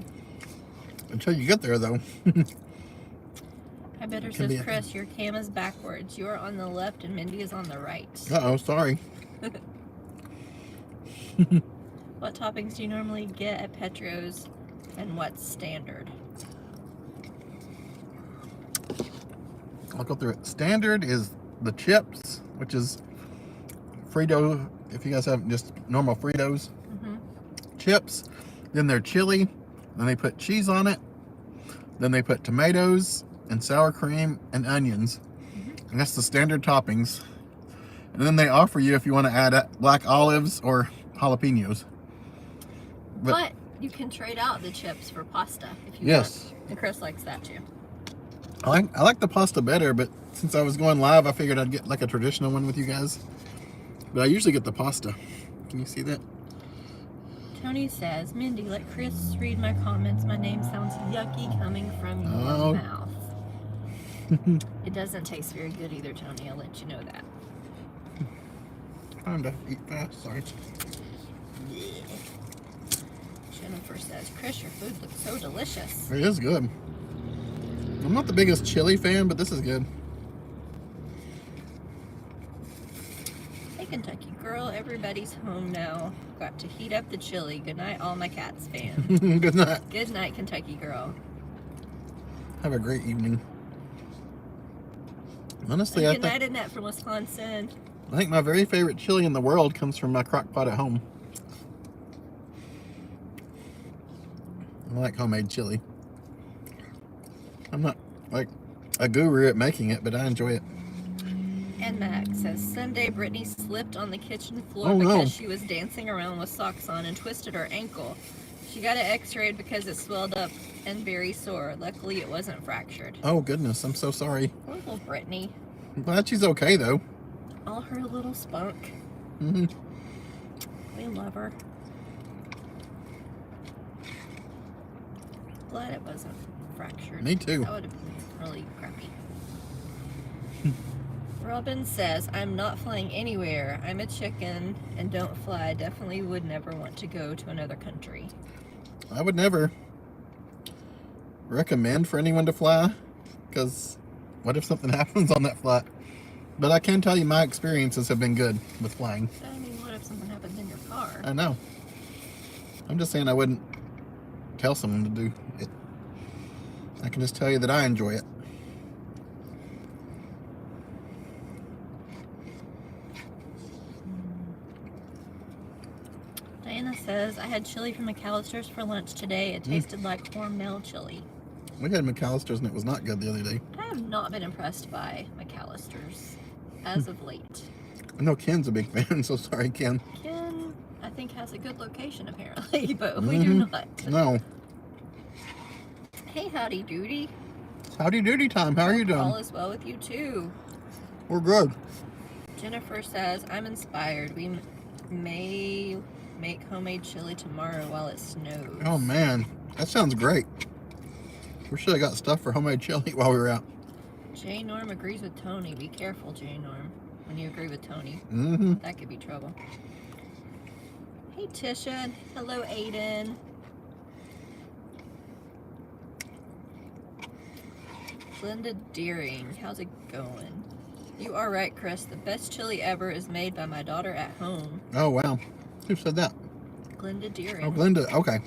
Until you get there, though. Hi, Better says, Chris, your cam is backwards. You are on the left and Mindy is on the right. Uh-oh, sorry. What toppings do you normally get at Petro's and what's standard? I'll go through it. Standard is the chips, which is Frito, if you guys have just normal Fritos. Chips. Then they're chili. Then they put cheese on it. Then they put tomatoes and sour cream and onions. And that's the standard toppings. And then they offer you if you want to add black olives or jalapenos. But you can trade out the chips for pasta if you yes. want. And Chris likes that too. I like the pasta better, but since I was going live, I figured I'd get like a traditional one with you guys. But I usually get the pasta. Can you see that? Tony says, Mindy, let Chris read my comments. My name sounds yucky coming from your mouth. It doesn't taste very good either, Tony. I'll let you know that. Time to eat fast, sorry. Jennifer says, Chris, your food looks so delicious. It is good. I'm not the biggest chili fan, but this is good. Hey, Kentucky girl, everybody's home now. Got to heat up the chili. Good night, all my cats fans. Good night. Good night, Kentucky girl. Have a great evening. Honestly, Good night, Annette from Wisconsin. I think my very favorite chili in the world comes from my crock pot at home. I like homemade chili. I'm not like a guru at making it, but I enjoy it. And Max says, Sunday Brittany slipped on the kitchen floor because she was dancing around with socks on and twisted her ankle. She got it x-rayed because it swelled up and very sore. Luckily, it wasn't fractured. Oh, goodness. I'm so sorry. Poor little Brittany. I'm glad she's okay, though. All her little spunk. We love her. Glad it wasn't fractured. Me too. That would have been really crappy. Robin says, I'm not flying anywhere. I'm a chicken and don't fly. Definitely would never want to go to another country. I would never recommend for anyone to fly, because what if something happens on that flight? But I can tell you my experiences have been good with flying. I mean, what if something happens in your car? I know. I'm just saying I wouldn't tell someone to do it. I can just tell you that I enjoy it. Diana says, I had chili from McAllister's for lunch today. It tasted like Hormel chili. We had McAllister's and it was not good the other day. I have not been impressed by McAllister's as of late. I know Ken's a big fan, so sorry, Ken. Ken, I think, has a good location apparently, but we do not. No. Hey, howdy doody. Howdy doody time. How are you doing? All is well with you too. We're good. Jennifer says, I'm inspired. We may make homemade chili tomorrow while it snows. Oh man, that sounds great. We should have got stuff for homemade chili while we were out. J Norm agrees with Tony. Be careful, J Norm, when you agree with Tony. That could be trouble. Hey Tisha. Hello Aiden. Linda Deering, how's it going? You are right, Chris. The best chili ever is made by my daughter at home. Oh wow, who said that? Glenda Deering. Oh, Glenda. Okay.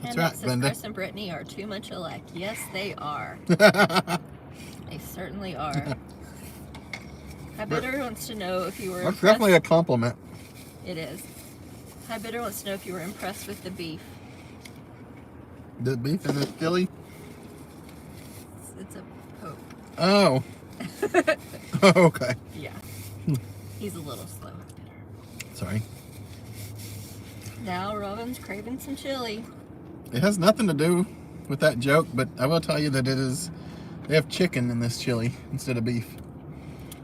That's And right, that says Glenda. Chris and Brittany are too much alike. Yes, they are. They certainly are. Hi Bitter wants to know if you were That's impressed. definitely a compliment. It is. Hi Bitter wants to know if you were impressed with the beef. The beef in the chili? It's a poke. Oh. Okay. Yeah. He's a little slow. Sorry. Now Robin's craving some chili. It has nothing to do with that joke, but I will tell you that it is. They have chicken in this chili instead of beef.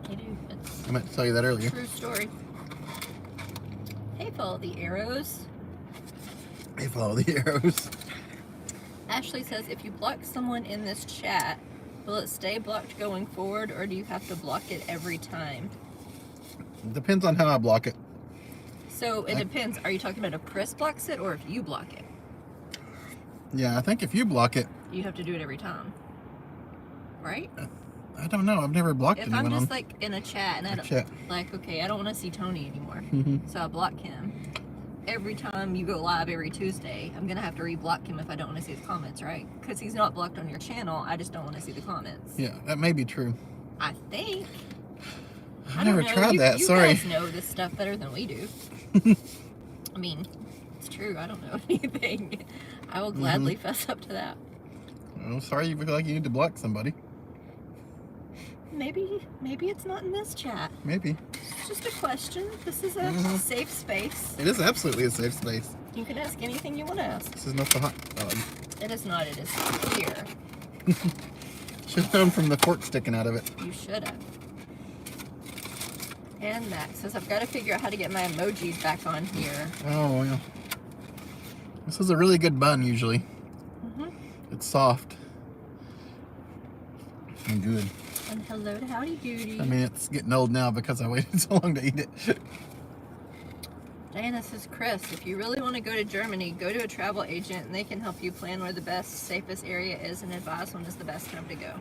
They do. It's I meant to tell you that a earlier. true story. Hey, follow the arrows. They follow the arrows. Ashley says, if you block someone in this chat, will it stay blocked going forward, or do you have to block it every time? It depends on how I block it. So it depends. Are you talking about if Chris blocks it or if you block it? Yeah, I think if you block it, You have to do it every time, right? I don't know. I've never blocked If anyone I'm just on like in a chat and I don't chat. like, okay, I don't want to see Tony anymore, Mhm. so I block him. Every time you go live every Tuesday, I'm gonna have to re-block him if I don't want to see his comments, right? Because he's not blocked on your channel. I just don't want to see the comments. Yeah, that may be true. I think. I've never know. tried that. You Sorry. guys know this stuff better than we do. I mean, it's true. I don't know anything. I will gladly fess up to that. Oh, sorry. You feel like you need to block somebody. Maybe it's not in this chat. Maybe. It's just a question. This is a safe space. It is absolutely a safe space. You can ask anything you want to ask. This is not the hot dog. It is not. It is here. Should have known from the fork sticking out of it. You should have. And Max says, I've got to figure out how to get my emojis back on here. Oh, yeah. This is a really good bun, usually. Mm-hmm. It's soft. And good. And hello to Howdy Doody. I mean, it's getting old now because I waited so long to eat it. Diana says, Chris, if you really want to go to Germany, go to a travel agent and they can help you plan where the best, safest area is and advise when is the best time to go.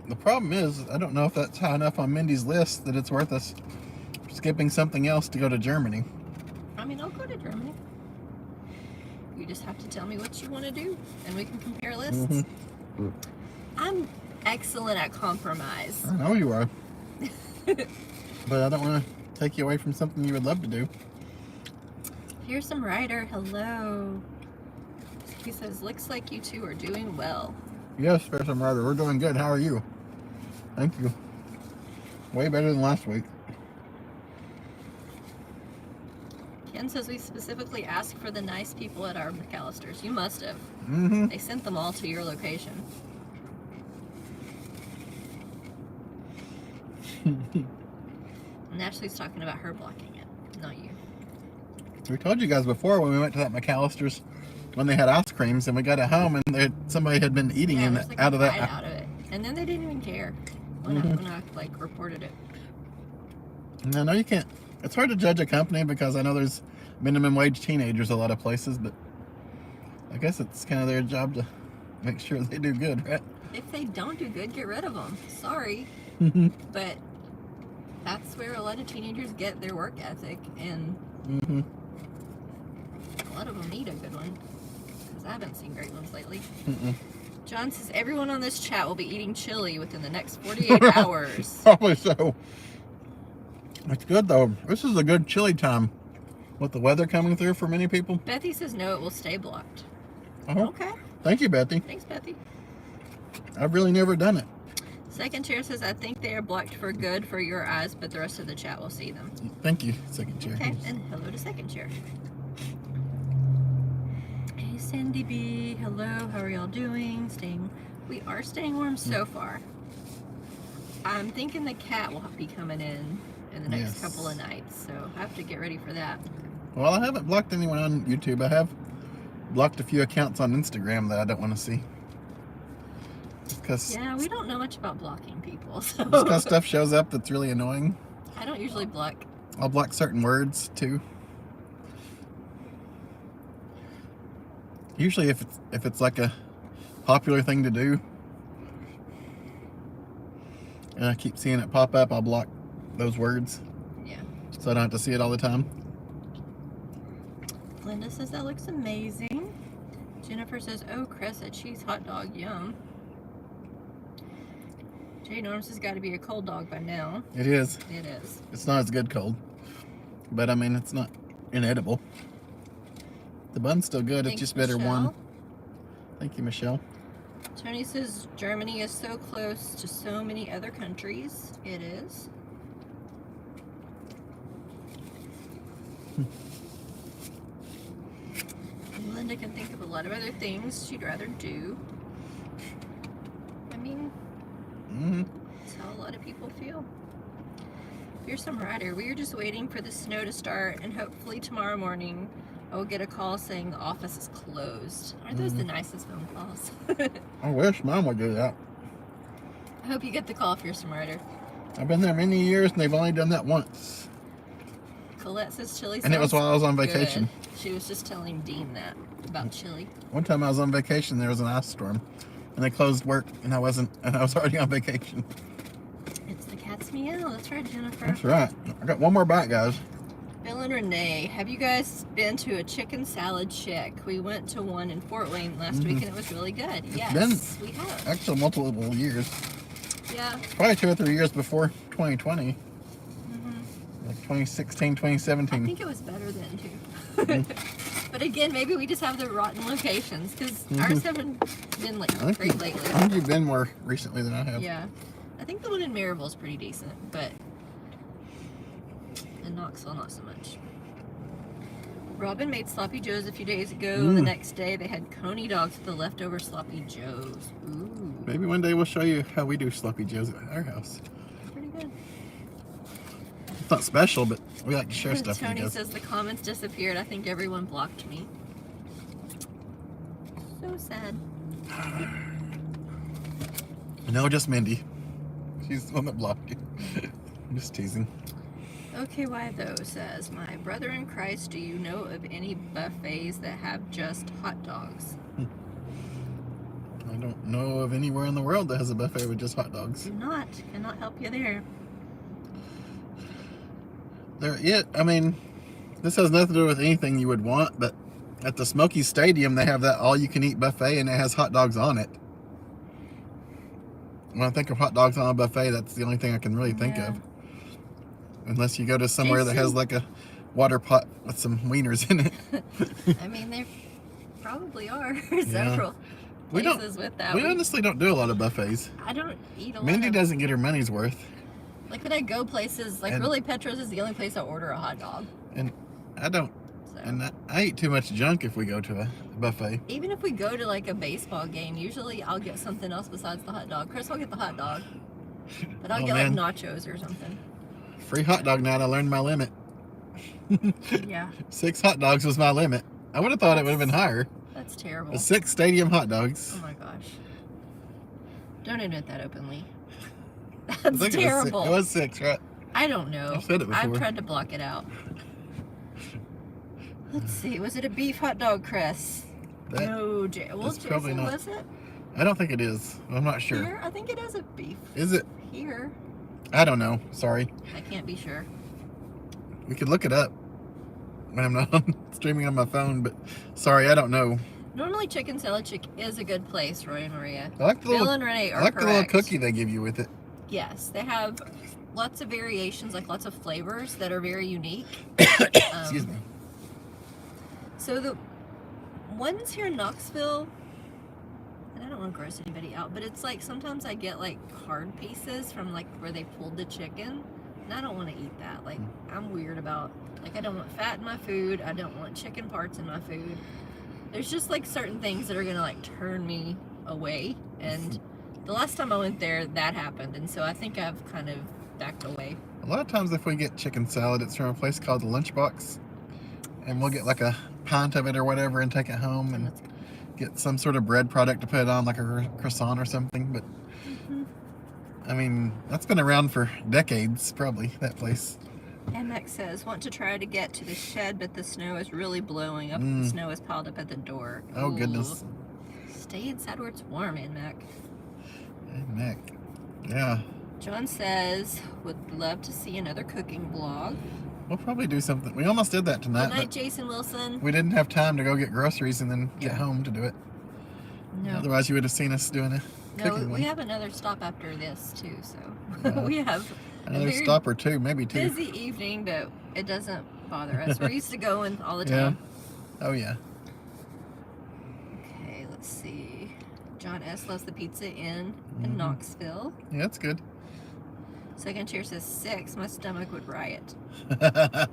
The problem is, I don't know if that's high enough on Mindy's list that it's worth us skipping something else to go to Germany. I mean, I'll go to Germany. You just have to tell me what you want to do and we can compare lists. I'm excellent at compromise. I know you are. But I don't want to take you away from something you would love to do. Here's some writer. Hello. He says, looks like you two are doing well. Yes, Fearsome Rider, we're doing good. How are you? Thank you. Way better than last week. Ken says we specifically asked for the nice people at our McAllisters. You must have. Mm-hmm. They sent them all to your location. And Ashley's talking about her blocking it, not you. We told you guys before when we went to that McAllister's when they had ice creams and we got it home and somebody had been eating Yeah, in there's it, like out a of that. bite out of it. And then they didn't even care when I like reported it. And I know you can't. It's hard to judge a company because I know there's minimum wage teenagers a lot of places, but I guess it's kind of their job to make sure they do good, right? If they don't do good, get rid of them. Sorry. But that's where a lot of teenagers get their work ethic, and a lot of them need a good one, because I haven't seen great ones lately. John says everyone on this chat will be eating chili within the next 48 hours. Probably so. It's good though. This is a good chili time with the weather coming through for many people. Bethy says no, it will stay blocked. Oh, Okay. thank you, Bethy. Thanks, Bethy. I've really never done it. Second chair says, I think they are blocked for good for your eyes, but the rest of the chat will see them. Thank you, second chair. Okay, and hello to second chair. Hey, Sandy B. Hello, how are y'all doing? We are staying warm so far. I'm thinking the cat will be coming in the next couple of nights, so I have to get ready for that. Well, I haven't blocked anyone on YouTube. I have blocked a few accounts on Instagram that I don't want to see. Yeah, we don't know much about blocking people, so. Just because stuff shows up that's really annoying. I don't usually block. I'll block certain words too. Usually, if it's like a popular thing to do, and I keep seeing it pop up, I'll block those words. Yeah. So I don't have to see it all the time. Linda says that looks amazing. Jennifer says, oh, Chris, a cheese hot dog, yum. Jay Norms has got to be a cold dog by now. It is. It is. It's not as good cold. But I mean, it's not inedible. The bun's still good. It's just better warm. Thank you, Michelle. Tony says Germany is so close to so many other countries. It is. And Linda can think of a lot of other things she'd rather do. I mean, that's how a lot of people feel. Fearsome Rider, we are just waiting for the snow to start, and hopefully tomorrow morning I will get a call saying the office is closed. Aren't those the nicest phone calls? I wish Mom would do that. I hope you get the call, Fearsome Rider. I've been there many years, and they've only done that once. Colette says chili. And it was while I was on vacation. Good. She was just telling Dean that about chili. One time I was on vacation, there was an ice storm, and they closed work, and I was already on vacation. It's the cat's meow. That's right, Jennifer. That's right. I got one more bite, guys. Bill and Renee, have you guys been to a chicken salad chick? We went to one in Fort Wayne last week, and it was really good. Yes, we have. Actually, multiple years. Yeah. Probably 2 or 3 years before 2020. Like 2016, 2017. I think it was better then, too. But again, maybe we just have the rotten locations, because ours haven't been like great lately. I think you've been more recently than I have. Yeah. I think the one in Maryville is pretty decent, but in Knoxville, not so much. Robin made Sloppy Joes a few days ago, and the next day they had Coney dogs with the leftover Sloppy Joes. Ooh. Maybe one day we'll show you how we do Sloppy Joes at our house. Pretty good. It's not special, but we like to share stuff with you Tony guys. says the comments disappeared. I think everyone blocked me. So sad. No, just Mindy. She's the one that blocked you. I'm just teasing. Okay, why though says, my brother in Christ, do you know of any buffets that have just hot dogs? I don't know of anywhere in the world that has a buffet with just hot dogs. Do not. Cannot help you there. I mean, this has nothing to do with anything you would want, but at the Smoky Stadium, they have that all-you-can-eat buffet, and it has hot dogs on it. When I think of hot dogs on a buffet, that's the only thing I can really think of. Unless you go to somewhere that has like a water pot with some wieners in it. I mean, there probably are several places with that. We honestly don't do a lot of buffets. I don't eat a lot. Mindy doesn't get her money's worth. Like when I go places, like really Petro's is the only place I order a hot dog. And I don't. So. And I eat too much junk if we go to a buffet. Even if we go to like a baseball game, usually I'll get something else besides the hot dog. Chris will get the hot dog. But I'll get like nachos or something. Free hot dog night, I learned my limit. Yeah. 6 hot dogs was my limit. I would have thought it would have been higher. That's terrible. 6 stadium hot dogs. Oh my gosh. Don't admit that openly. That's terrible. It was 6, right? I don't know. I've said it before. I've tried to block it out. Let's see. Was it a beef hot dog, Chris? No, well, Jason, probably not. Was it? I don't think it is. I'm not sure. Here? I think it is a beef. Is it? Here. I don't know. Sorry. I can't be sure. We could look it up when I'm not streaming on my phone, but sorry, I don't know. Normally, Chicken Salad Chick is a good place, Roy and Maria. I like the Bill and Renee are correct. the little cookie they give you with it. Yes, they have lots of variations, like lots of flavors that are very unique. Excuse me. So the ones here in Knoxville, and I don't want to gross anybody out, but it's like sometimes I get like hard pieces from like where they pulled the chicken, and I don't want to eat that. Like I'm weird about, like I don't want fat in my food. I don't want chicken parts in my food. There's just like certain things that are gonna like turn me away, and the last time I went there, that happened, and so I think I've kind of backed away. A lot of times if we get chicken salad, it's from a place called the Lunchbox, and we'll get like a pint of it or whatever and take it home and get some sort of bread product to put it on, like a croissant or something. But I mean, that's been around for decades, probably, that place. And Max says, want to try to get to the shed, but the snow is really blowing up. The snow is piled up at the door. Oh, goodness. Stay inside where it's warm, Aunt Mac. Aunt Mac. Yeah. John says, would love to see another cooking vlog. We'll probably do something. We almost did that tonight. Good night, But Jason Wilson. we didn't have time to go get groceries and then get Yeah. home to do it. No. Otherwise, you would have seen us doing a No, cooking we one. have another stop after this too, so Yeah. we have Another a very stop or two, maybe two. busy evening, but it doesn't bother us. We're used to going all the Yeah. time. Oh yeah. Okay, let's see. John S. loves the Pizza Inn Mhm. in Knoxville. Yeah, that's good. Second chair says 6. My stomach would riot. I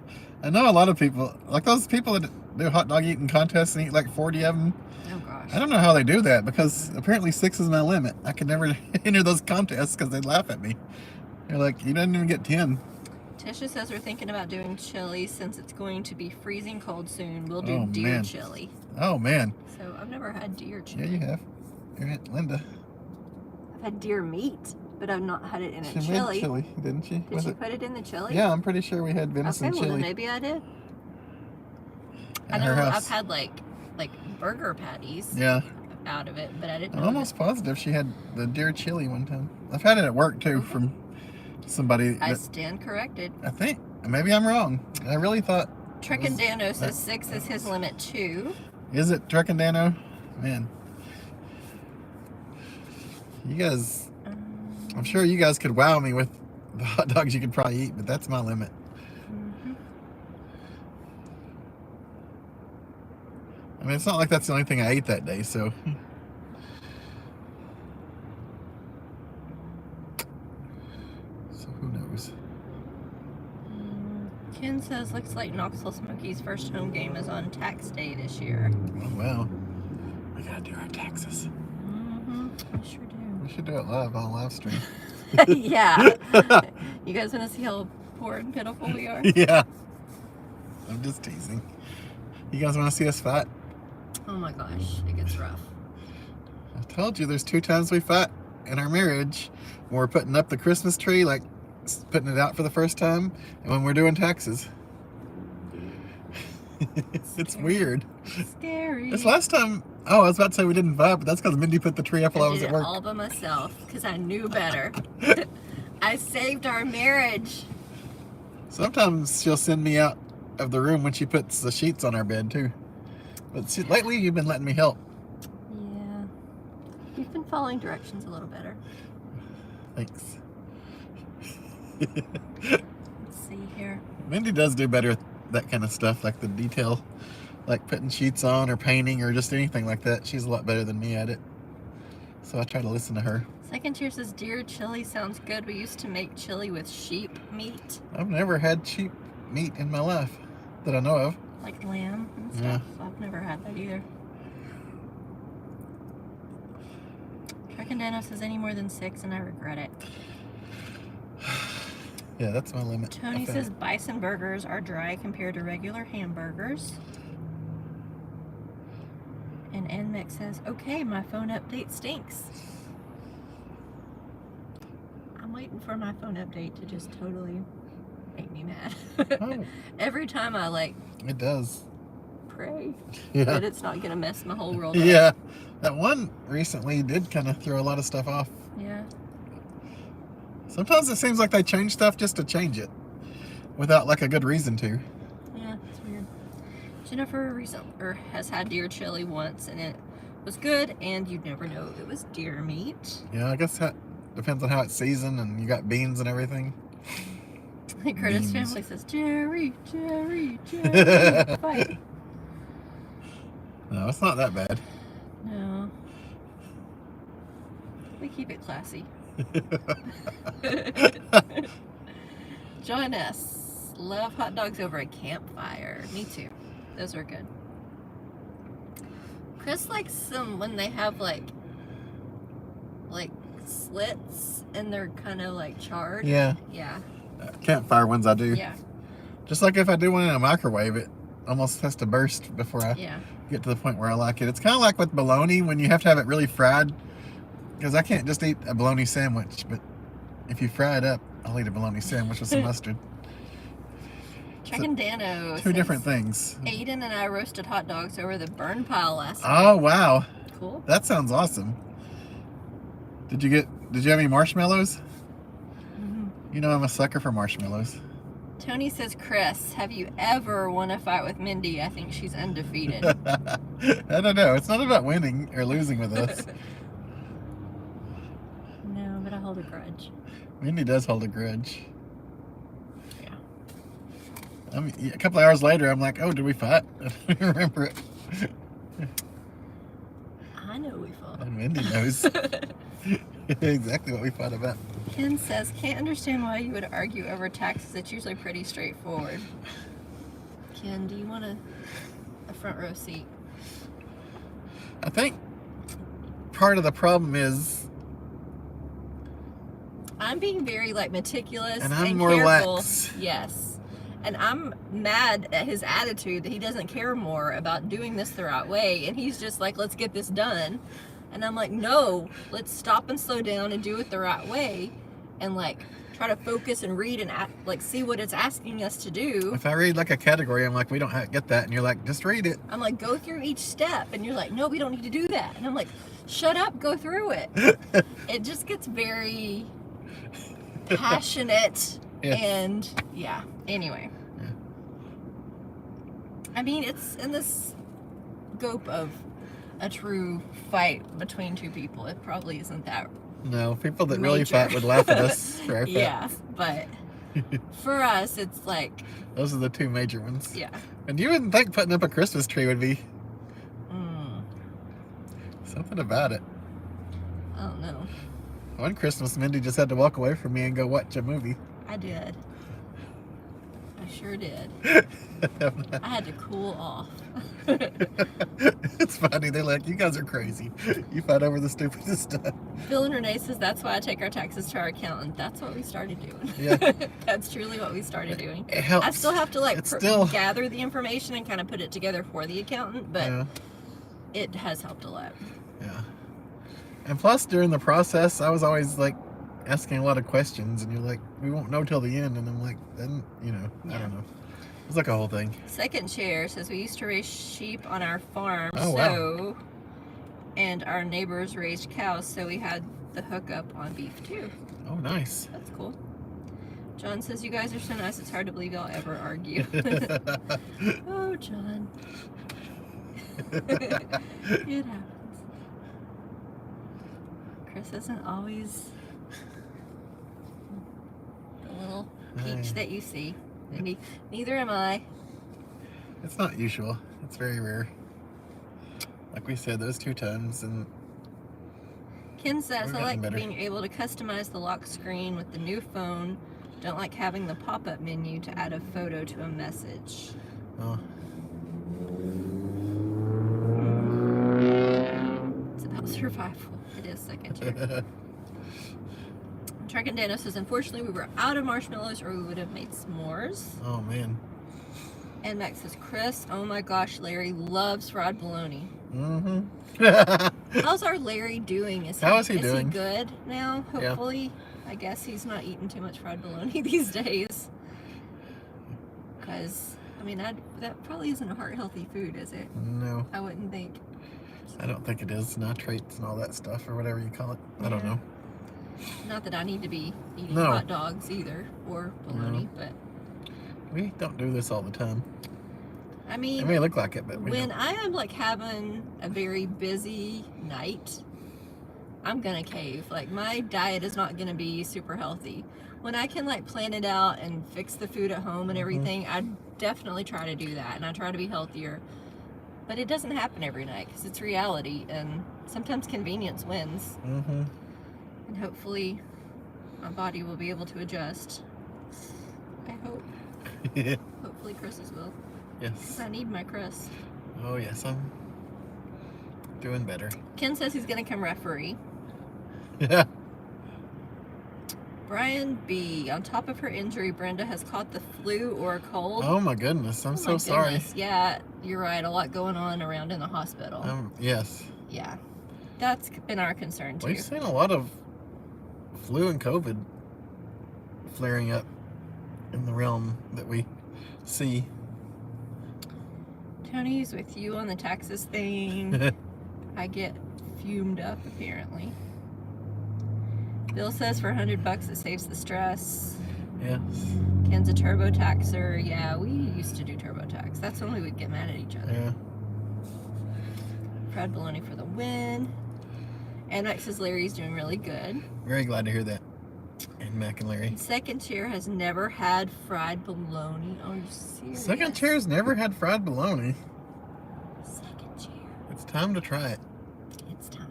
know a lot of people, like those people that do hot dog eating contests and eat like 40 of them. Oh gosh. I don't know how they do that because apparently 6 is my limit. I could never enter those contests because they'd laugh at me. They're like, you didn't even get 10. Tisha says we're thinking about doing chili since it's going to be freezing cold soon. We'll do Oh, deer man. chili. Oh man. So I've never had deer chili. Yeah, you have. Your Aunt Linda. I've had deer meat, but I've not had it in a She chili. made chili, didn't she? Did Was she it? put it in the chili? Yeah, I'm pretty sure we had venison Okay, well then chili maybe I did. I at know her house. I've had like burger patties Yeah, out of it, but I didn't I'm know almost positive she had the deer chili one time. I've had it at work too from somebody. that I That, stand corrected. I think maybe I'm wrong. I really thought. Trekandano says 6 is his limit too. Is it Trekandano? Man, you guys. I'm sure you guys could wow me with the hot dogs you could probably eat, but that's my limit. Mhm. I mean, it's not like that's the only thing I ate that day, so. So who knows? Ken says looks like Knoxville Smokies' first home game is on tax day this year. Oh well, we gotta do our taxes. I sure do. We should do it live on live stream. Yeah. You guys want to see how poor and pitiful we are? Yeah. I'm just teasing. You guys want to see us fight? Oh my gosh, it gets rough. I told you there's 2 times we fight in our marriage. When we're putting up the Christmas tree, like putting it out for the first time, and when we're doing taxes. It's weird. Scary. This last time, oh, I was about to say we didn't fight, but that's because Mindy put the tree up while I I was did at it work. all by myself because I knew better. I saved our marriage. Sometimes she'll send me out of the room when she puts the sheets on our bed too. But lately you've been letting me help. Yeah. You've been following directions a little better. Thanks. Let's see here. Mindy does do better at that kind of stuff, like the detail, like putting sheets on or painting or just anything like that. She's a lot better than me at it. So I try to listen to her. Second tier says deer chili sounds good. We used to make chili with sheep meat, I've never had sheep meat in my life that I know of. like lamb and stuff. Yeah. I've never had that either. Trekandano says any more than 6 and I regret it. Yeah, that's my limit. Tony I says think. bison burgers are dry compared to regular hamburgers. And NMIX says, okay, my phone update stinks. I'm waiting for my phone update to just totally make me mad. Oh. Every time I It does. pray Yeah. that it's not gonna mess my whole world up. Yeah. That one recently did kind of throw a lot of stuff off. Yeah. Sometimes it seems like they change stuff just to change it without like a good reason to. Yeah, it's weird. Jennifer has had deer chili once and it was good and you'd never know it was deer meat. Yeah, I guess that depends on how it's seasoned and you got beans and everything. Curtis Beans. family says, Jerry, fight. No, it's not that bad. No. We keep it classy. Join us. Love hot dogs over a campfire. Me too. Those are good. Chris likes them when they have like slits and they're kind of like charred. Yeah. Yeah. Campfire ones I do. Yeah. Just like if I do one in a microwave, it almost has to burst before I Yeah. get to the point where I like it. It's kind of like with bologna when you have to have it really fried. Because I can't just eat a bologna sandwich, but if you fry it up, I'll eat a bologna sandwich with some mustard. Trekandano. Two different things. Aiden and I roasted hot dogs over the burn pile last night. Oh wow, Cool. that sounds awesome. Did you have any marshmallows? Mhm. You know I'm a sucker for marshmallows. Tony says, Chris, have you ever won a fight with Mindy? I think she's undefeated. I don't know. It's not about winning or losing with us. No, but I hold a grudge. Mindy does hold a grudge. Yeah. I mean, a couple hours later, I'm like, oh, did we fight? I don't remember it. I know we fought. And Mindy knows exactly what we fought about. Ken says, can't understand why you would argue over taxes. It's usually pretty straightforward. Ken, do you want a front row seat? I think part of the problem is, I'm being very meticulous and I'm and more careful. lax. Yes. And I'm mad at his attitude that he doesn't care more about doing this the right way. And he's just like, let's get this done. And I'm like, no, let's stop and slow down and do it the right way. And try to focus and read and see what it's asking us to do. If I read a category, I'm like, we don't get that. And you're like, just read it. I'm like, go through each step. And you're like, no, we don't need to do that. And I'm like, shut up, go through it. It just gets very passionate. Yes. And yeah, anyway. Yeah. I mean, it's in this scope of a true fight between two people. It probably isn't that. No, people that really Major. fight would laugh at us for our Yeah, fights. but for us, it's Those are the two major ones. yeah. And you wouldn't think putting up a Christmas tree would be Mm, something about it. I don't know. One Christmas, Mindy just had to walk away from me and go watch a movie. I did. I sure did. I had to cool off. It's funny. They're like, you guys are crazy. You fight over the stupidest stuff. Bill and Renee says that's why I take our taxes to our accountant. That's what we started doing. Yeah. That's truly what we started doing. It helps. I still have to It's still- gather the information and kind of put it together for the accountant, but Yeah. it has helped a lot. Yeah. And plus, during the process, I was always asking a lot of questions, and you're like, we won't know till the end. And I'm like, then, I Yeah. don't know. It was a whole thing. Second chair says we used to raise sheep on our farm, Oh, and our neighbors raised cows, so we had the hookup on beef too. Oh, nice. That's cool. John says you guys are so nice, it's hard to believe y'all ever argue. Oh, John. It happens. Chris isn't always the little peach that you see. And neither am I. It's not usual. It's very rare. Like we said, those 2 times, and Ken says, We're I like getting better. being able to customize the lock screen with the new phone. Don't like having the pop-up menu to add a photo to a message. oh, It's about survival. It is second chair. Trek and Dano says, unfortunately, we were out of marshmallows or we would have made s'mores. oh man. And Max says, Chris, oh my gosh, Larry loves fried bologna. Mm-hmm. How's our Larry doing? How is he doing? Is he good now? Yeah. Hopefully. I guess he's not eating too much fried bologna these days. Because, that probably isn't a heart-healthy food, is it? No, I wouldn't think. I don't think it is. Nitrates and all that stuff, or whatever you call it. I don't Yeah. know. Not that I need to be eating No. hot dogs either, or bologna, but We don't do this all the time. I mean, It may look like it, but we when don't. I am having a very busy night, I'm gonna cave. My diet is not gonna be super healthy. When I can plan it out and fix the food at home and everything, I definitely try to do that, and I try to be healthier. But it doesn't happen every night because it's reality, and sometimes convenience wins. Mm-hmm. And hopefully, my body will be able to adjust. I hope. Hopefully, Chris's will. Yes. I need my Chris. Oh, yes, I'm doing better. Ken says he's gonna come referee. Yeah. Brian B. On top of her injury, Brenda has caught the flu or a cold. Oh, my goodness. I'm Oh so my sorry. goodness. Yeah, you're right. A lot going on around in the hospital. Yes. Yeah, that's been our concern too. We've seen a lot of flu and COVID flaring up in the realm that we see. Tony's with you on the taxes thing. I get fumed up apparently. Bill says for $100 it saves the stress. Yes. Ken's a TurboTaxer. Yeah, we used to do TurboTax. That's when we would get mad at each other. Yeah. Fried bologna for the win. And Max says Larry's doing really good. Very glad to hear that. And Mac and Larry. And second chair has never had fried bologna. Oh, are you serious? Second chair's never had fried bologna. Second chair. It's time to try it. It's time.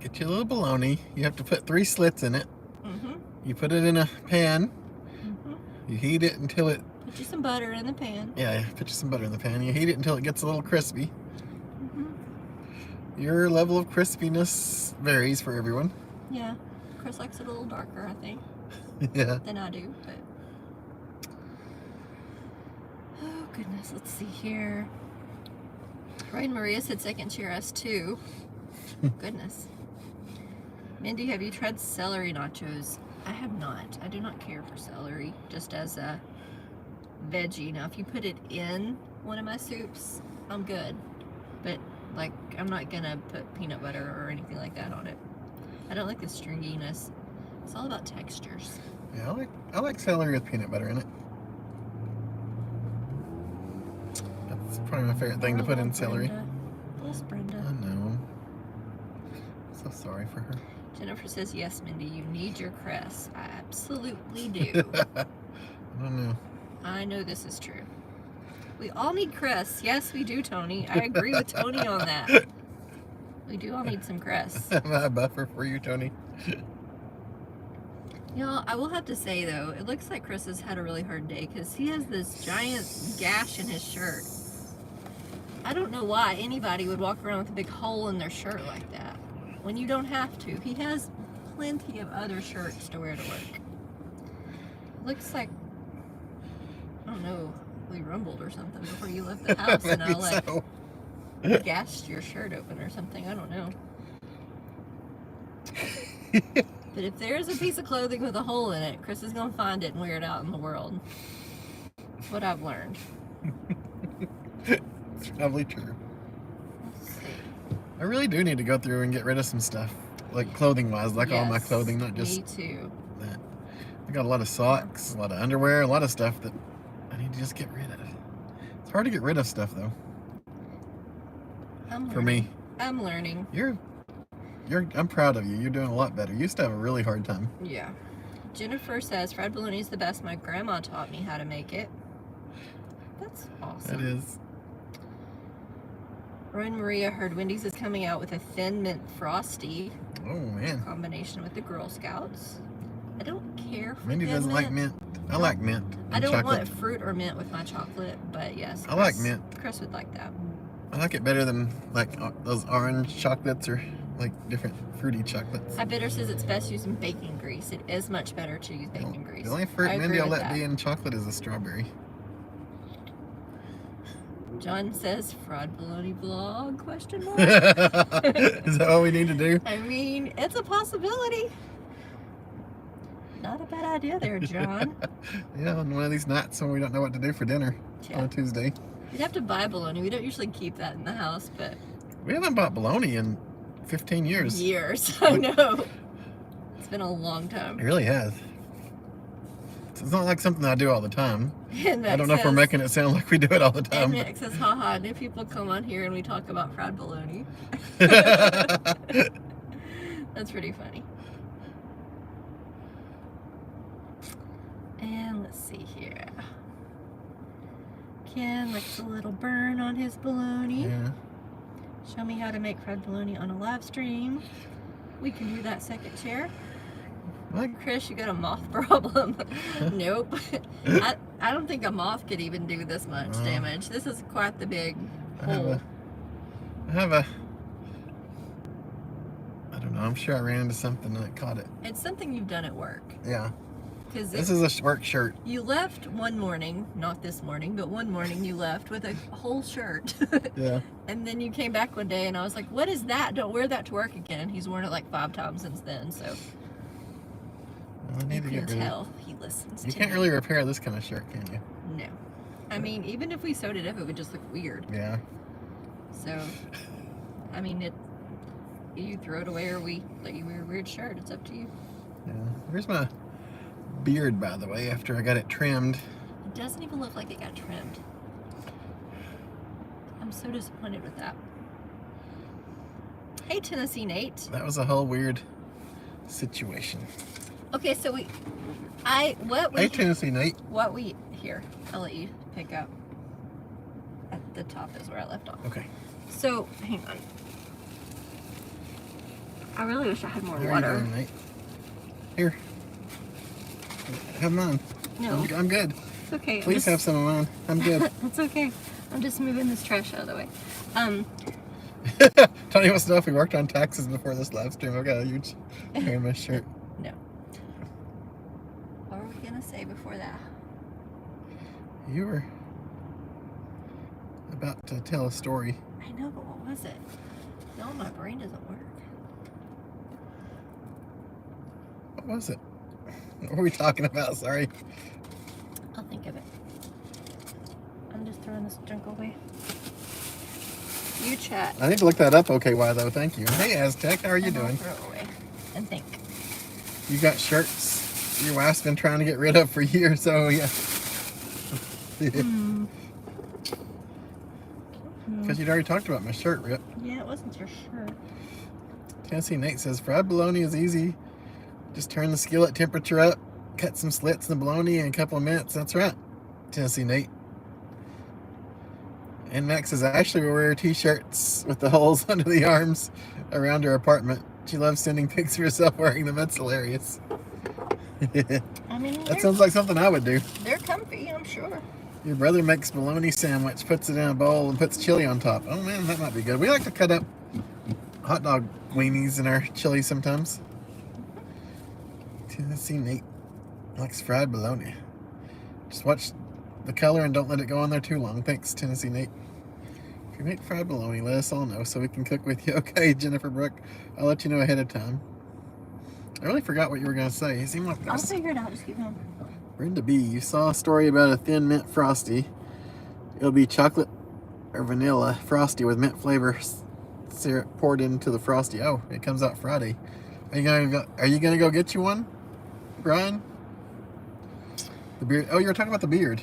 Get you a little bologna. You have to put 3 slits in it. Mm-hmm. You put it in a pan. Mm-hmm. You heat it until it... Put you some butter in the pan. Yeah, put you some butter in the pan. You heat it until it gets a little crispy. Mm-hmm. Your level of crispiness varies for everyone. Yeah. Chris likes it a little darker, I think, Yeah. than I do, but... Oh, goodness. Let's see here. Ryan Maria said second chair has 2. Goodness. Mindy, have you tried celery nachos? I have not. I do not care for celery, just as a veggie. Now, if you put it in one of my soups, I'm good. But, like, I'm not gonna put peanut butter or anything like that on it. I don't like the stringiness. It's all about textures. Yeah, I like celery with peanut butter in it. That's probably my favorite thing to put in celery. Bless Brenda. I know. So sorry for her. Jennifer says, yes, Mindy, you need your crest. I absolutely do. I don't know. I know this is true. We all need crests. Yes, we do, Tony. I agree with Tony on that. We do all need some crests. Am I a buffer for you, Tony? You know, I will have to say, though, it looks like Chris has had a really hard day because he has this giant gash in his shirt. I don't know why anybody would walk around with a big hole in their shirt like that when you don't have to. He has plenty of other shirts to wear to work. Looks like, I don't know, we rumbled or something before you left the house and I like so. gashed your shirt open or something. I don't know. But if there's a piece of clothing with a hole in it, Chris is going to find it and wear it out in the world. That's what I've learned. It's probably true. Let's see. I really do need to go through and get rid of some stuff. Like clothing-wise, like all my Yes, clothing, not just me too. that. I got a lot of socks, a lot of underwear, a lot of stuff that I need to just get rid of. It's hard to get rid of stuff, though. For me. I'm learning. I'm proud of you. You're doing a lot better. You used to have a really hard time. Yeah. Jennifer says, fried bologna is the best. My grandma taught me how to make it. That's awesome. It is. Roy and Maria heard Wendy's is coming out with a thin mint frosty. Oh, man. Combination with the Girl Scouts. I don't care for Mindy thin doesn't like mint. I like mint. I don't chocolate. want fruit or mint with my chocolate, but yes. I like mint. Chris would like that. I like it better than like those orange chocolates or like different fruity chocolates. Bitter says it's best using baking grease. It is much better to use baking grease. The only fruit I Mindy agree will with let that. be in chocolate is a strawberry. John says fried bologna vlog, question mark. Is that all we need to do? I mean, it's a possibility. Not a bad idea there, John. Yeah, on one of these nights when we don't know what to do for dinner Yeah. on a Tuesday. You'd have to buy bologna. We don't usually keep that in the house, but We haven't bought bologna in 15 years. years. I know. It's been a long time. It really has. It's not like something I do all the time. And I don't know if we're making it sound like we do it all the And time. Nick says, haha, new people come on here and we talk about fried bologna. That's pretty funny. And let's see here. Ken likes a little burn on his bologna. Yeah. Show me how to make fried bologna on a live stream. We can do that, second chair. Like, Chris, you got a moth problem. Nope. I don't think a moth could even do this much damage. This is quite the big hole. I don't know. I'm sure I ran into something and it caught it. It's something you've done at work. Yeah. Because This is a work shirt. you left one morning, not this morning, but one morning you left with a whole shirt. Yeah. And then you came back one day and I was like, what is that? Don't wear that to work again. And he's worn it like 5 times since then. So I you need to can get rid of tell he listens You to can't me. really repair this kind of shirt, can you? No. I mean, even if we sewed it up, it would just look weird. Yeah. So, I mean, you throw it away or we let you wear a weird shirt. It's up to you. Yeah. Where's my beard, by the way, after I got it trimmed. It doesn't even look like it got trimmed. I'm so disappointed with that. Hey, Tennessee Nate. That was a whole weird situation. Okay, so Hey, Tennessee Nate. Here, I'll let you pick up. At the top is where I left off. Okay. So, hang on. I really wish I had more Here water. you go, Nate. Here. Have mine. No. I'm good. It's okay. Please have some of mine. I'm good. It's okay. I'm just moving this trash out of the way. Tony wants to know if we worked on taxes before this live stream. I've got a huge hair in my shirt. No. What were we gonna say before that? You were about to tell a story. I know, but what was it? No, my brain doesn't work. What was it? What were we talking about? Sorry. I'll think of it. I'm just throwing this junk away. You chat. I need to look that up. Okay, why though? Thank you. Hey, Aztec, how are you And I'll doing? throw it away and think. You got shirts your wife's been trying to get rid of for years, so yeah. Because you'd already talked about my shirt, Rip. Yeah, it wasn't your shirt. Tennessee Nate says fried bologna is easy. Just turn the skillet temperature up, cut some slits in the bologna in a couple of minutes. That's right, Tennessee Nate. And Max says Ashley will wear t-shirts with the holes under the arms around her apartment. She loves sending pics of herself wearing them. That's hilarious. I mean, That sounds like something I would do. they're comfy, I'm sure. Your brother makes bologna sandwich, puts it in a bowl, and puts chili on top. Oh man, that might be good. We like to cut up hot dog weenies in our chili sometimes. Tennessee Nate likes fried bologna. Just watch the color and don't let it go on there too long. Thanks, Tennessee Nate. If you make fried bologna, let us all know so we can cook with you. Okay, Jennifer Brooke, I'll let you know ahead of time. I really forgot what you were going to say. You seem like I'll this. figure it out. Just keep going. Brenda B, you saw a story about a thin mint frosty. It'll be chocolate or vanilla frosty with mint flavor syrup poured into the frosty. Oh, it comes out Friday. Are you gonna go get you one, Brian? The beard. Oh, you were talking about the beard.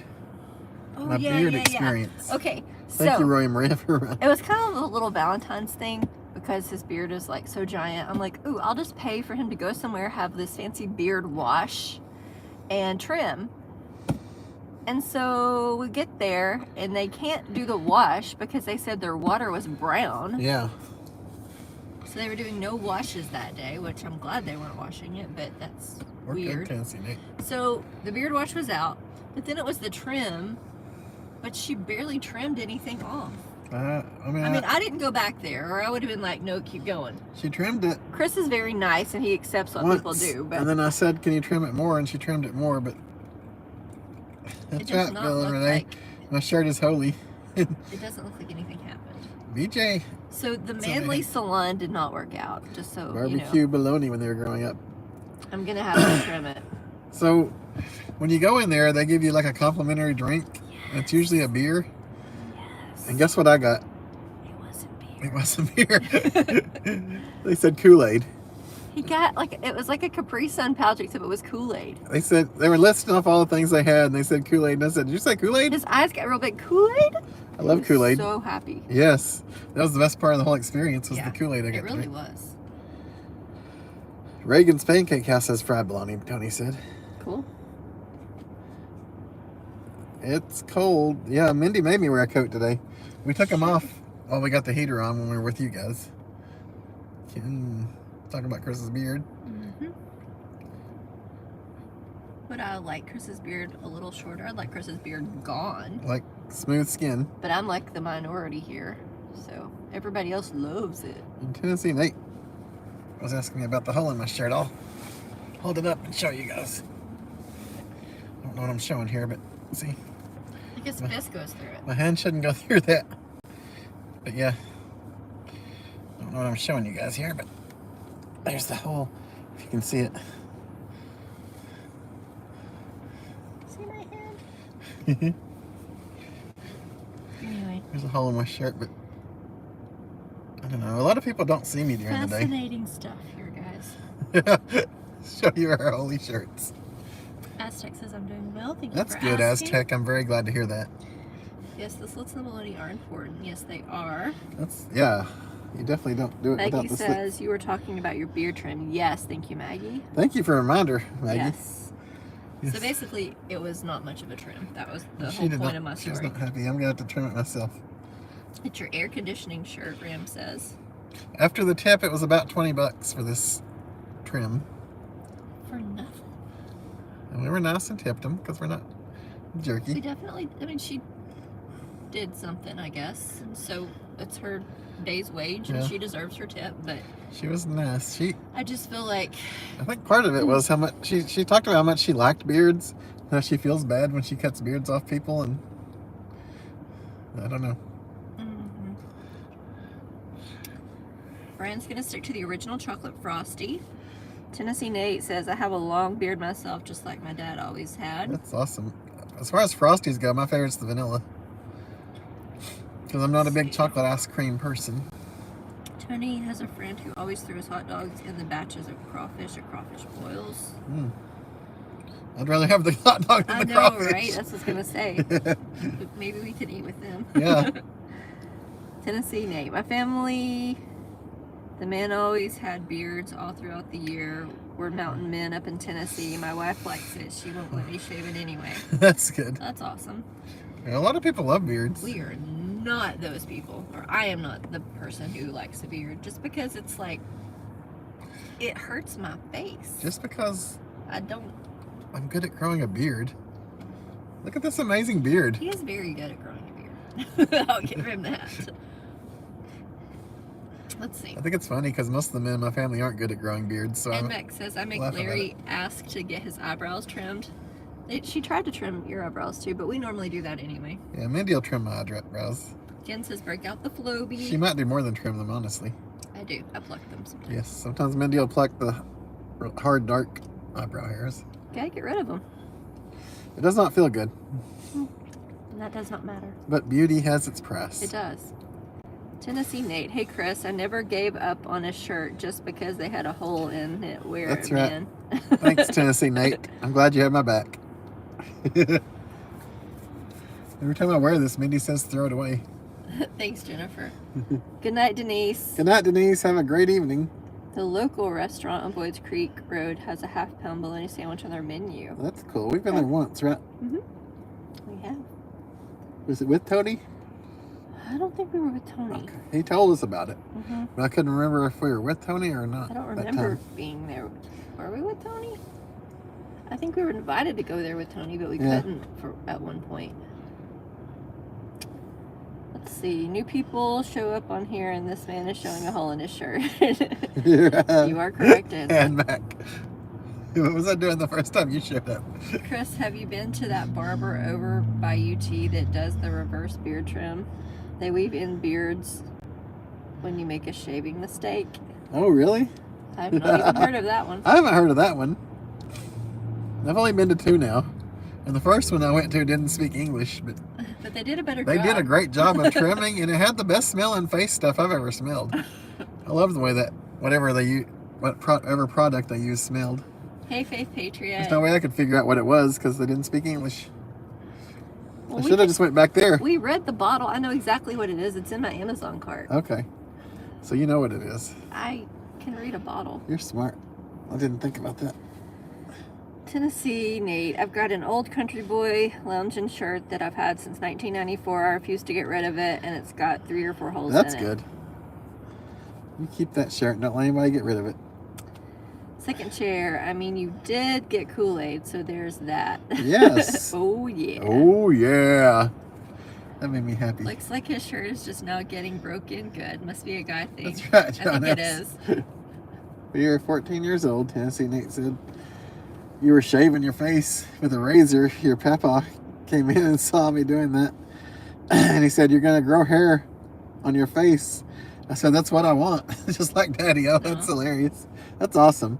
Oh, My beard experience. Yeah. Okay, Thank you, Roy Maria, for running. it was kind of a little Valentine's thing because his beard is like so giant. I'm like, ooh, I'll just pay for him to go somewhere, have this fancy beard wash and trim. And so we get there and they can't do the wash because they said their water was brown. Yeah. So they were doing no washes that day, which I'm glad they weren't washing it, but that's We're weird. good, Tennessee Nate. So the beard wash was out, but then it was the trim, but she barely trimmed anything off. I mean, I didn't go back there, or I would have been like, no, keep going. she trimmed it Chris is very nice, and he accepts what people do, but and then I said, "Can you trim it more?" And she trimmed it more, but it that's does right, not Bill and look Renee. like My shirt is holy. it doesn't look like anything happened. BJ So the It's manly okay. salon did not work out. Just so barbecue you bologna when they were growing up. know, I'm gonna have to trim it. So when you go in there, they give you like a complimentary drink. And it's usually a beer. Yes. And guess what I got? It wasn't beer. It wasn't beer. They said Kool-Aid. He got it was like a Capri Sun pouch, except it was Kool-Aid. They said they were listing off all the things they had, and they said Kool-Aid. And I said, "Did you say Kool-Aid?" His eyes got real big. Kool-Aid? I love He was Kool-Aid. So happy. Yes, that was the best part of the whole experience. Was Yeah, the Kool-Aid I got It to really drink. was. Reagan's Pancake House has fried bologna. Tony said. Cool. It's cold. Yeah, Mindy made me wear a coat today. We took them off while we got the heater on when we were with you guys. Talking about Chris's beard. Mm-hmm. Would I like Chris's beard a little shorter? I'd like Chris's beard gone. Like smooth skin. But I'm like the minority here. So everybody else loves it. In Tennessee, Nate was asking me about the hole in my shirt. I'll hold it up and show you guys. I don't know what I'm showing here, but see. I guess fist goes through it. My hand shouldn't go through that. But yeah. I don't know what I'm showing you guys here, but there's the hole. If you can see it. See my hand? Anyway. There's a hole in my shirt, but I don't know. A lot of people don't see me during the Fascinating stuff here, guys. day. Show you our holy shirts. Aztec says I'm doing well. Thank you That's for good, asking. Aztec. I'm very glad to hear that. Yes, the slits in the melody are important. Yes, they are. Yeah. You definitely don't do it Maggie without the slits. says you were talking about your beard trim. Yes, thank you, Maggie. Thank you for a reminder, Maggie. Yes. Yes. So basically, it was not much of a trim. That was the She whole did point not, of my She's story. not happy. I'm going to have to trim it myself. It's your air conditioning shirt, Ram says. After the tip, it was about $20 for this trim. For nothing. And we were nice and tipped them because we're not We jerky. definitely, I mean, she did something, I guess. And so it's her day's wage and Yeah. she deserves her tip. But She was nice. I just feel like, I think part of it was how much she talked about how much she liked beards, how she feels bad when she cuts beards off people, and I don't know. Brian's going to stick to the original chocolate frosty. Tennessee Nate says, I have a long beard myself, just like my dad always had. That's awesome. As far as Frosties go, my favorite's the vanilla. Because I'm not a big chocolate ice cream person. Tony has a friend who always throws hot dogs in the batches of crawfish or crawfish boils. I'd rather have the hot dog than I the know, crawfish. right? That's what I was going to say. But maybe we could eat with them. Yeah. Tennessee Nate. My family, the men always had beards all throughout the year. We're mountain men up in Tennessee. My wife likes it. She won't let me shave it anyway. That's good. That's awesome. Yeah, a lot of people love beards. We are not those people. Or I am not the person who likes a beard. Just because it's like, it hurts my face. Just because I'm I'm good at growing a beard. Look at this amazing beard. He is very good at growing a beard. I'll give him that. Let's see. I think it's funny because most of the men in my family aren't good at growing beards. So And I'm Max says, I make laughing at Larry ask to get his eyebrows trimmed. She tried to trim your eyebrows too, but we normally do that anyway. yeah, Mindy will trim my eyebrows. Jen says, break out the Flowbee. She might do more than trim them, honestly. I do. I pluck them sometimes. Yes, sometimes Mindy will pluck the hard, dark eyebrow hairs. Gotta get rid of them. It does not feel good, And that does not matter. but beauty has its price. It does. Tennessee Nate. Hey, Chris, I never gave up on a shirt just because they had a hole in it. Wear That's it, right. man. Thanks, Tennessee Nate. I'm glad you had my back. Every time I wear this, Mindy says throw it away. Thanks, Jennifer. Good night, Denise. Good night, Denise. Have a great evening. The local restaurant on Boyd's Creek Road has a half-pound bologna sandwich on their menu. Well, that's cool. We've been there once, right? We have. Was it with Tony? I don't think we were with Tony. Okay. He told us about it. But I couldn't remember if we were with Tony or not. I don't that remember time. being there. Were we with Tony? I think we were invited to go there with Tony, but we Yeah. couldn't at one point. Let's see. New people show up on here, and this man is showing a hole in his shirt. You are corrected. And Mac. What was I doing the first time you showed up? Chris, have you been to that barber over by UT that does the reverse beard trim? They weave in beards when you make a shaving mistake. Oh, really? I've not even heard of that one. I haven't heard of that one. I've only been to 2 now. And the first one I went to didn't speak English, but But they did a better they job. did a great job of trimming, and it had the best smelling face stuff I've ever smelled. I love the way that whatever they use, whatever product they use smelled. Hey, Faith Patriot. There's no way I could figure out what it was because they didn't speak English. Well, I we should have just went back there. We read the bottle. I know exactly what it is. It's in my Amazon cart. Okay. So you know what it is. I can read a bottle. You're smart. I didn't think about that. Tennessee Nate. I've got an old country boy lounging shirt that I've had since 1994. I refuse to get rid of it, and it's got 3 or 4 holes That's in it. good. You keep that shirt and don't let anybody get rid of it. Second chair. I mean, you did get Kool-Aid, so there's that. Yes. Oh, yeah. Oh, yeah. That made me happy. Looks like his shirt is just now getting broken. Good. Must be a guy thing. That's right, I John. think it is. When you were 14 years old, Tennessee Nate said, you were shaving your face with a razor. Your papa came in and saw me doing that. And he said, you're going to grow hair on your face. I said, that's what I want. Just like Daddy. Oh, that's hilarious. That's awesome.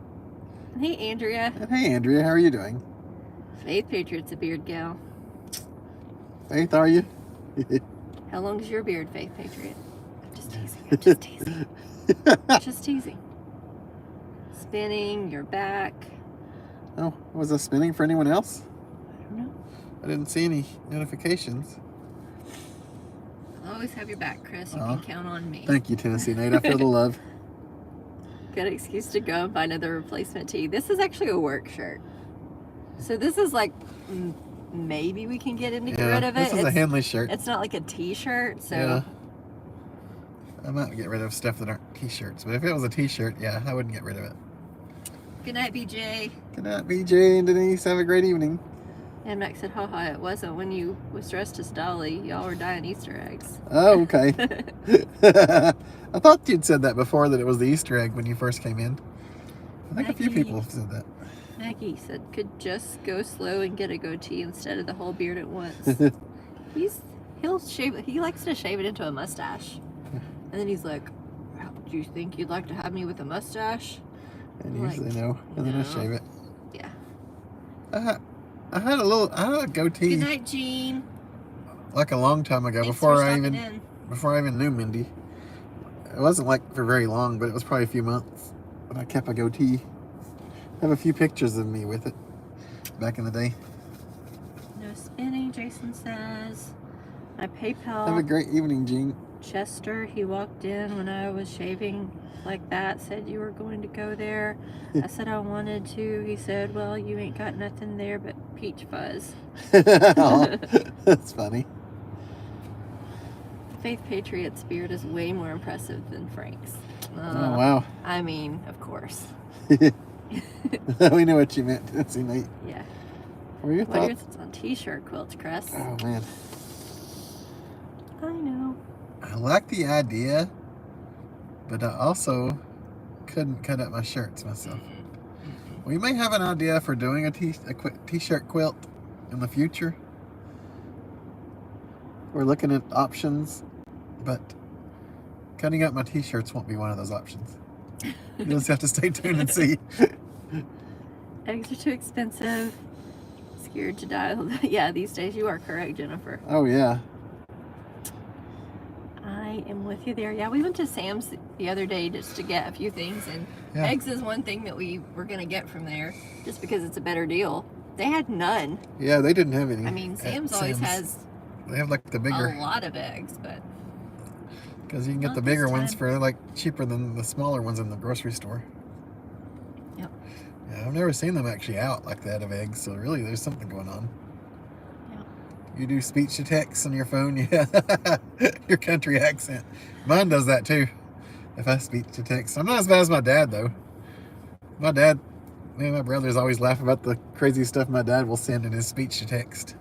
Hey, Andrea. And hey, Andrea, how are you doing? Faith Patriot's a beard gal. Faith, are you? How long is your beard, Faith Patriot? I'm just teasing. I'm just teasing. Just teasing. Spinning your back. Oh, was this spinning for anyone else? I don't know. I didn't see any notifications. I'll always have your back, Chris. You Aw. can count on me. Thank you, Tennessee Nate. I feel the love. Good excuse to go and buy another replacement tee. This is actually a work shirt. So this is like, maybe we can get rid of it. This is a Henley shirt. It's not like a t-shirt, so. Yeah. I might get rid of stuff that aren't t-shirts, but if it was a t-shirt, yeah, I wouldn't get rid of it. Good night, BJ. Good night, BJ and Denise. Have a great evening. And Max said, haha, it wasn't when you was dressed as Dolly. Y'all were dying Easter eggs. Oh, okay. I thought you'd said that before, that it was the Easter egg when you first came in. I think a few Maggie. people have said that. Maggie said, could just go slow and get a goatee instead of the whole beard at once. He'll shave it. He likes to shave it into a mustache. And then he's like, do you think you'd like to have me with a mustache? And I'm usually like, no. And then I no. shave it. Yeah. I had a goatee. Good night, Jean. Like a long time ago, Thanks before for I stopping even knew Mindy. It wasn't like for very long, but it was probably a few months. But I kept a goatee. I have a few pictures of me with it back in the day. No spinning, Jason says. My PayPal. Have a great evening, Jean. Chester, he walked in when I was shaving like that, said you were going to go there. I said I wanted to. He said, well, you ain't got nothing there but peach fuzz. Oh, that's funny. Faith Patriot's beard is way more impressive than Frank's. Oh, wow. I mean, of course. We know what you meant, Tennessee Nate. Yeah. What are your What are your thoughts? thoughts on t-shirt quilts, Chris? Oh, man. I know. I like the idea, but I also couldn't cut up my shirts myself. We may have an idea for doing a t-shirt quilt in the future. We're looking at options, but cutting up my t-shirts won't be one of those options. You'll just have to stay tuned and see. Eggs are too expensive. Scared to die. Yeah, these days you are correct, Jennifer. Oh, yeah. I am with you there. Yeah, we went to Sam's the other day just to get a few things, and Yeah. eggs is one thing that we were going to get from there just because it's a better deal. They had none. Yeah, they didn't have any. I mean, at Sam's always has They have like the bigger, a lot of eggs, but because you can get not the this bigger ones time. for like cheaper than the smaller ones in the grocery store. Yep. Yeah, I've never seen them actually out like that of eggs, so really there's something going on. Yep. You do speech to text on your phone, yeah. Your country accent. Mine does that too. If I speak to text. I'm not as bad as my dad though. My dad, me and my brothers always laugh about the crazy stuff my dad will send in his speech to text.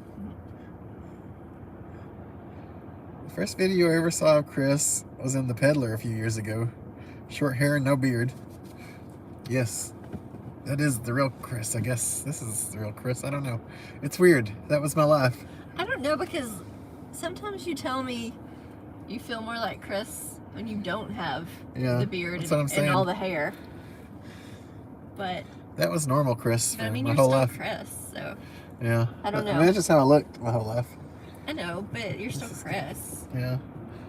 The first video I ever saw of Chris was in The Peddler a few years ago. Short hair and no beard. Yes. That is the real Chris, I guess. This is the real Chris. I don't know. It's weird. That was my life. I don't know, because sometimes you tell me you feel more like Chris when you don't have Yeah, the beard that's what I'm and saying. all the hair. But, That was normal Chris for I mean, my you're whole still life. Chris, so Yeah. I don't I know. mean, that's just how I looked my whole life. I know, but you're still Chris. Yeah.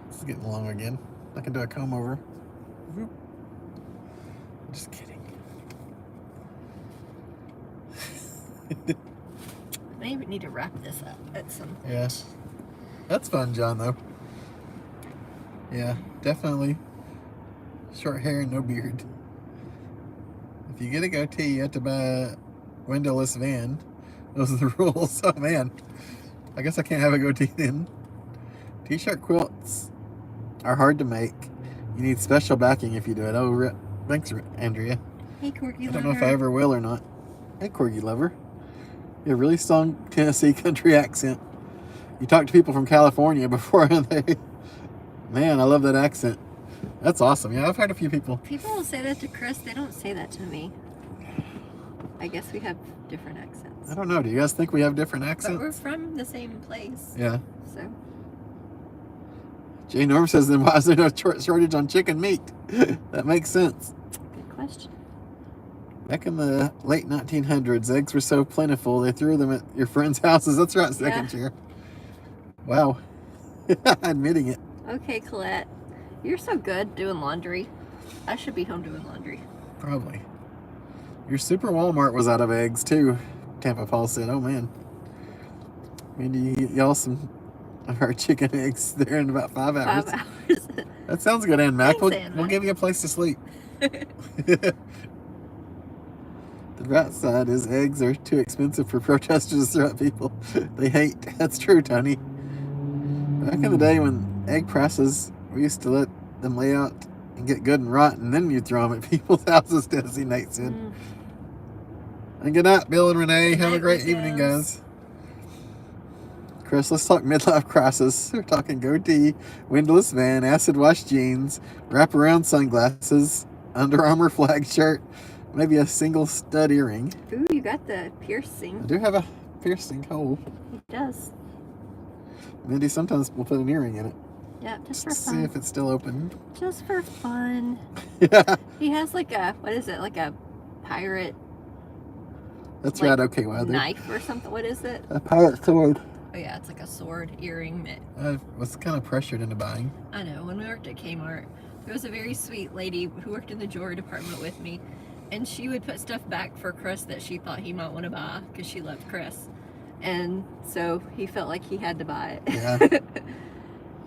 This is getting long again. I can do a comb over. Whoop. Just kidding. Maybe need to wrap this up at some point. Yeah. That's fun, John, though. Yeah, definitely. Short hair and no beard. If you get a goatee, you have to buy a windowless van. Those are the rules. Oh, man. I guess I can't have a goatee then. T-shirt quilts are hard to make. You need special backing if you do it. Oh, thanks, Andrea. Hey, Corky I don't know if I ever will or not. Hey, Corgi Lover. You have a really strong Tennessee country accent. You talk to people from California before they... Man, I love that accent. That's awesome. Yeah, I've heard a few people. People will say that to Chris. They don't say that to me. I guess we have different accents. I don't know. Do you guys think we have different But accents? we're from the same place. Yeah. So, Jay Norm says, then why is there no shortage on chicken meat? That makes sense. good question. Back in the late 1900s, eggs were so plentiful, they threw them at your friends' houses. That's right, second chair. Wow. Admitting it. Okay, Colette. You're so good doing laundry. I should be home doing laundry. Probably. Your super Walmart was out of eggs too, Tampa Paul said. Oh man. Mandy, y'all some of our chicken eggs there in about 5 hours. 5 hours. That sounds good, Ann Mac. Thanks, Ann We'll Mac. give you a place to sleep. The right side is eggs are too expensive for protesters to throw at people they hate. That's true, Tony. Back in the day when egg prices, we used to let them lay out and get good and rotten, and then you throw them at people's houses, Tennessee Nate said. And good night, Bill and Renee. Have a great evening, guys. Chris, let's talk midlife crisis. We're talking goatee, windowless van, acid wash jeans, wraparound sunglasses, Under Armour flag shirt, maybe a single stud earring. Ooh, you got the I piercing. do have a piercing hole. It does. Mindy, sometimes we'll put an earring in it. Yeah, just for Let's see fun. if it's still open. Just for fun. Yeah, He has like a, what is it? Like a pirate that's like, right. Okay, Weather. knife or something. What is it? A pirate sword. Oh yeah, it's like a sword earring. I was kind of pressured into buying. I know. When we worked at Kmart, there was a very sweet lady who worked in the jewelry department with me, and she would put stuff back for Chris that she thought he might want to buy because she loved Chris, and so he felt like he had to buy it. Yeah.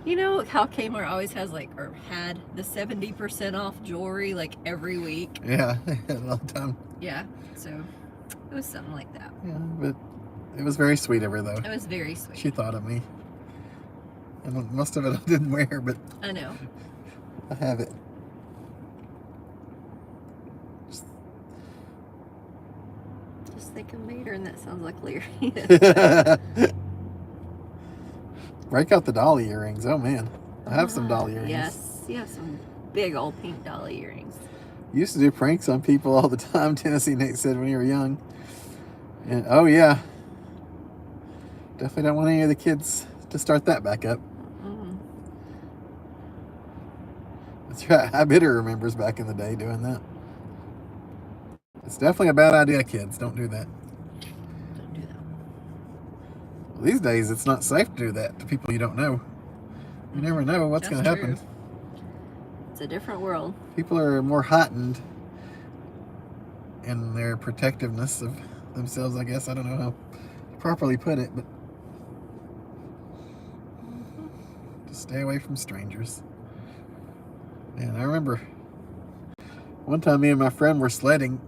You know how Kmart always has like, or had the 70% off jewelry like every week? Yeah, a long time. Yeah, so it was something like that. Yeah, but it was very sweet of her, though. It was very sweet. She thought of me. And most of it I didn't wear, but I know. I have it. Just think of Mater, and that sounds like Leary. Break out the dolly earrings. Oh, man. I have some dolly earrings. Yes, you have some big old pink dolly earrings. You used to do pranks on people all the time, Tennessee Nate said, when you were young. And, oh, yeah. Definitely don't want any of the kids to start that back up. Mm-hmm. That's right. I bet her remembers back in the day doing that. It's definitely a bad idea, kids. Don't do that. Don't do that. Well, these days, it's not safe to do that to people you don't know. You never know what's going to happen. True. It's a different world. People are more heightened in their protectiveness of themselves, I guess. I don't know how to properly put it, but just stay away from strangers. Man, I remember one time me and my friend were sledding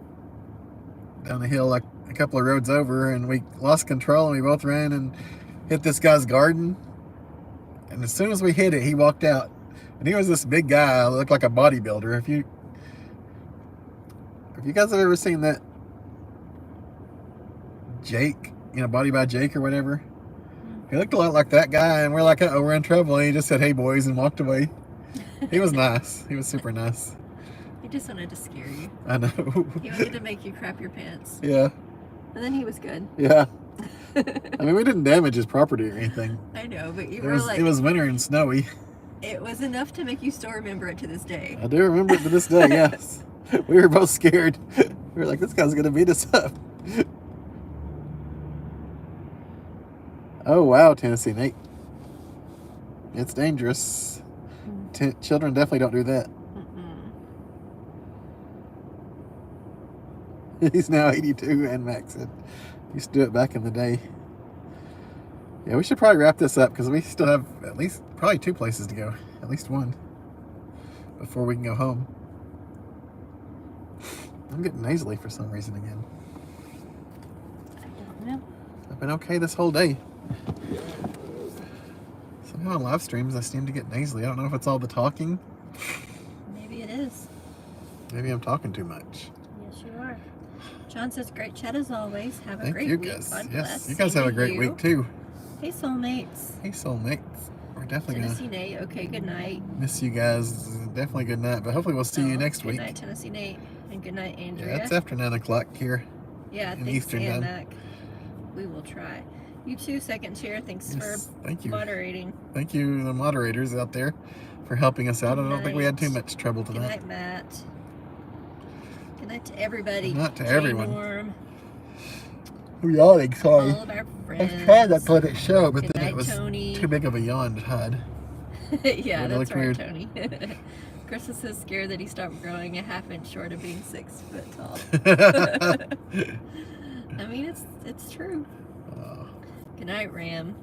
down a hill like a couple of roads over, and we lost control, and we both ran and hit this guy's garden. And as soon as we hit it, he walked out. And he was this big guy, looked like a bodybuilder. If you guys have ever seen that Jake, Body by Jake or whatever, he looked a lot like that guy, and we're like, uh-oh, we're in trouble. And he just said, "Hey, boys," and walked away. He was nice. He was super nice. He just wanted to scare you. I know. He wanted to make you crap your pants. Yeah. And then he was good. Yeah. I mean, we didn't damage his property or anything. I know, but you It were was, like, it was winter and snowy. it was enough to make you still remember it to this day. I do remember it to this day, yes. We were both scared. We were like, this guy's going to beat us up. Oh, wow, Tennessee Nate. It's dangerous. Children definitely don't do that. He's now 82, and Max said used to do it back in the day. Yeah, we should probably wrap this up because we still have at least probably 2 places to go. At least one before we can go home. I'm getting nasally for some reason again. I don't know. I've been okay this whole day. Somehow on live streams I seem to get nasally. I don't know if it's all the talking. Maybe it is. Maybe I'm talking too much. Yes, you are. John says, great chat as always. Have a Thank great you week. guys. God Yes, bless. you guys Same have a to great you. week too. Hey, soulmates. Hey, soulmates. We're definitely Tennessee gonna Nate. Okay, good night. miss you guys. Definitely good night. But hopefully we'll see you next good week. Good night, Tennessee Nate. And good night, Andrea. Yeah, it's after 9 o'clock here. Yeah, in thanks, Eastern Ann time. Mac. We will try. You too, second chair. Thanks Yes, for thank you. moderating. Thank you, the moderators out there, for helping us out. I don't think we had too much trouble Good tonight. night, Matt. Good night to everybody. Good night to Jay everyone. Norm, I'm yawning, sorry. all of our friends. I tried to let it show, but Good then night, it was Tony. too big of a yawn to hide. Yeah, It that's looked right, weird. Tony. Chris is so scared that he stopped growing a half-inch short of being 6 foot tall. I mean, it's true. Oh. Good night, Ram.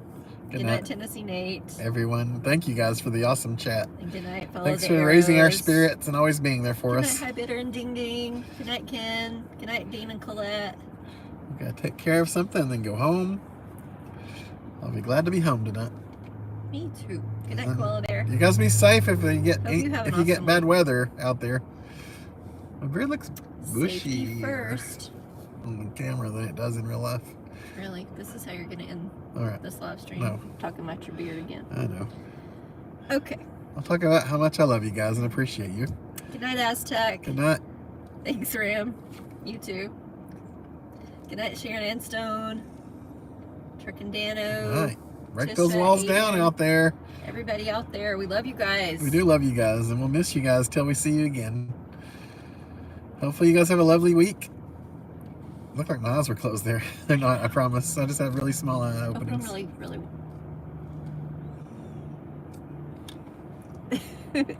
Good Good night, night, Tennessee Nate. everyone. Thank you guys for the awesome chat. And good night, Follow Thanks the for raising our Arrows. spirits and always being there for Good us. night, Hi Bitter and Ding Ding. Good night, Ken. Good night, Dean and Colette. We gotta take care of something and then go home. I'll be glad to be home tonight. Me too. Good night, Koala Bear. You guys be safe if you get Hope you have an if you get awesome bad one. weather out there. My beard looks bushy Safety first. on the camera than it does in real life. Really? This is how you're going to end All right, this live stream? No. Talking about your beard again. I know. Okay. I'll talk about how much I love you guys and appreciate you. Good night, Aztec. Good night. Thanks, Ram. You too. Good night, Sharon and Stone. Truck and Dano. Good night. Break Tisha, those walls down Aiden. out there. Everybody out there, we love you guys. We do love you guys, and we'll miss you guys till we see you again. Hopefully you guys have a lovely week. Look like my eyes were closed there. They're not, I promise. I just have really small eye Open them openings. really.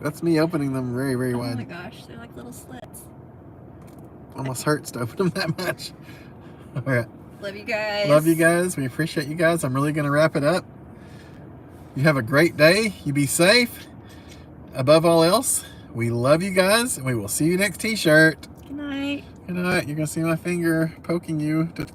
That's me opening them very, very Oh my wide. gosh, they're like little slits. Almost hurts to open them that much. All right. Love you guys. Love you guys. We appreciate you guys. I'm really going to wrap it up. You have a great day. You be safe. Above all else, we love you guys, and we will see you next t-shirt. Good night. Good night. You're going to see my finger poking you to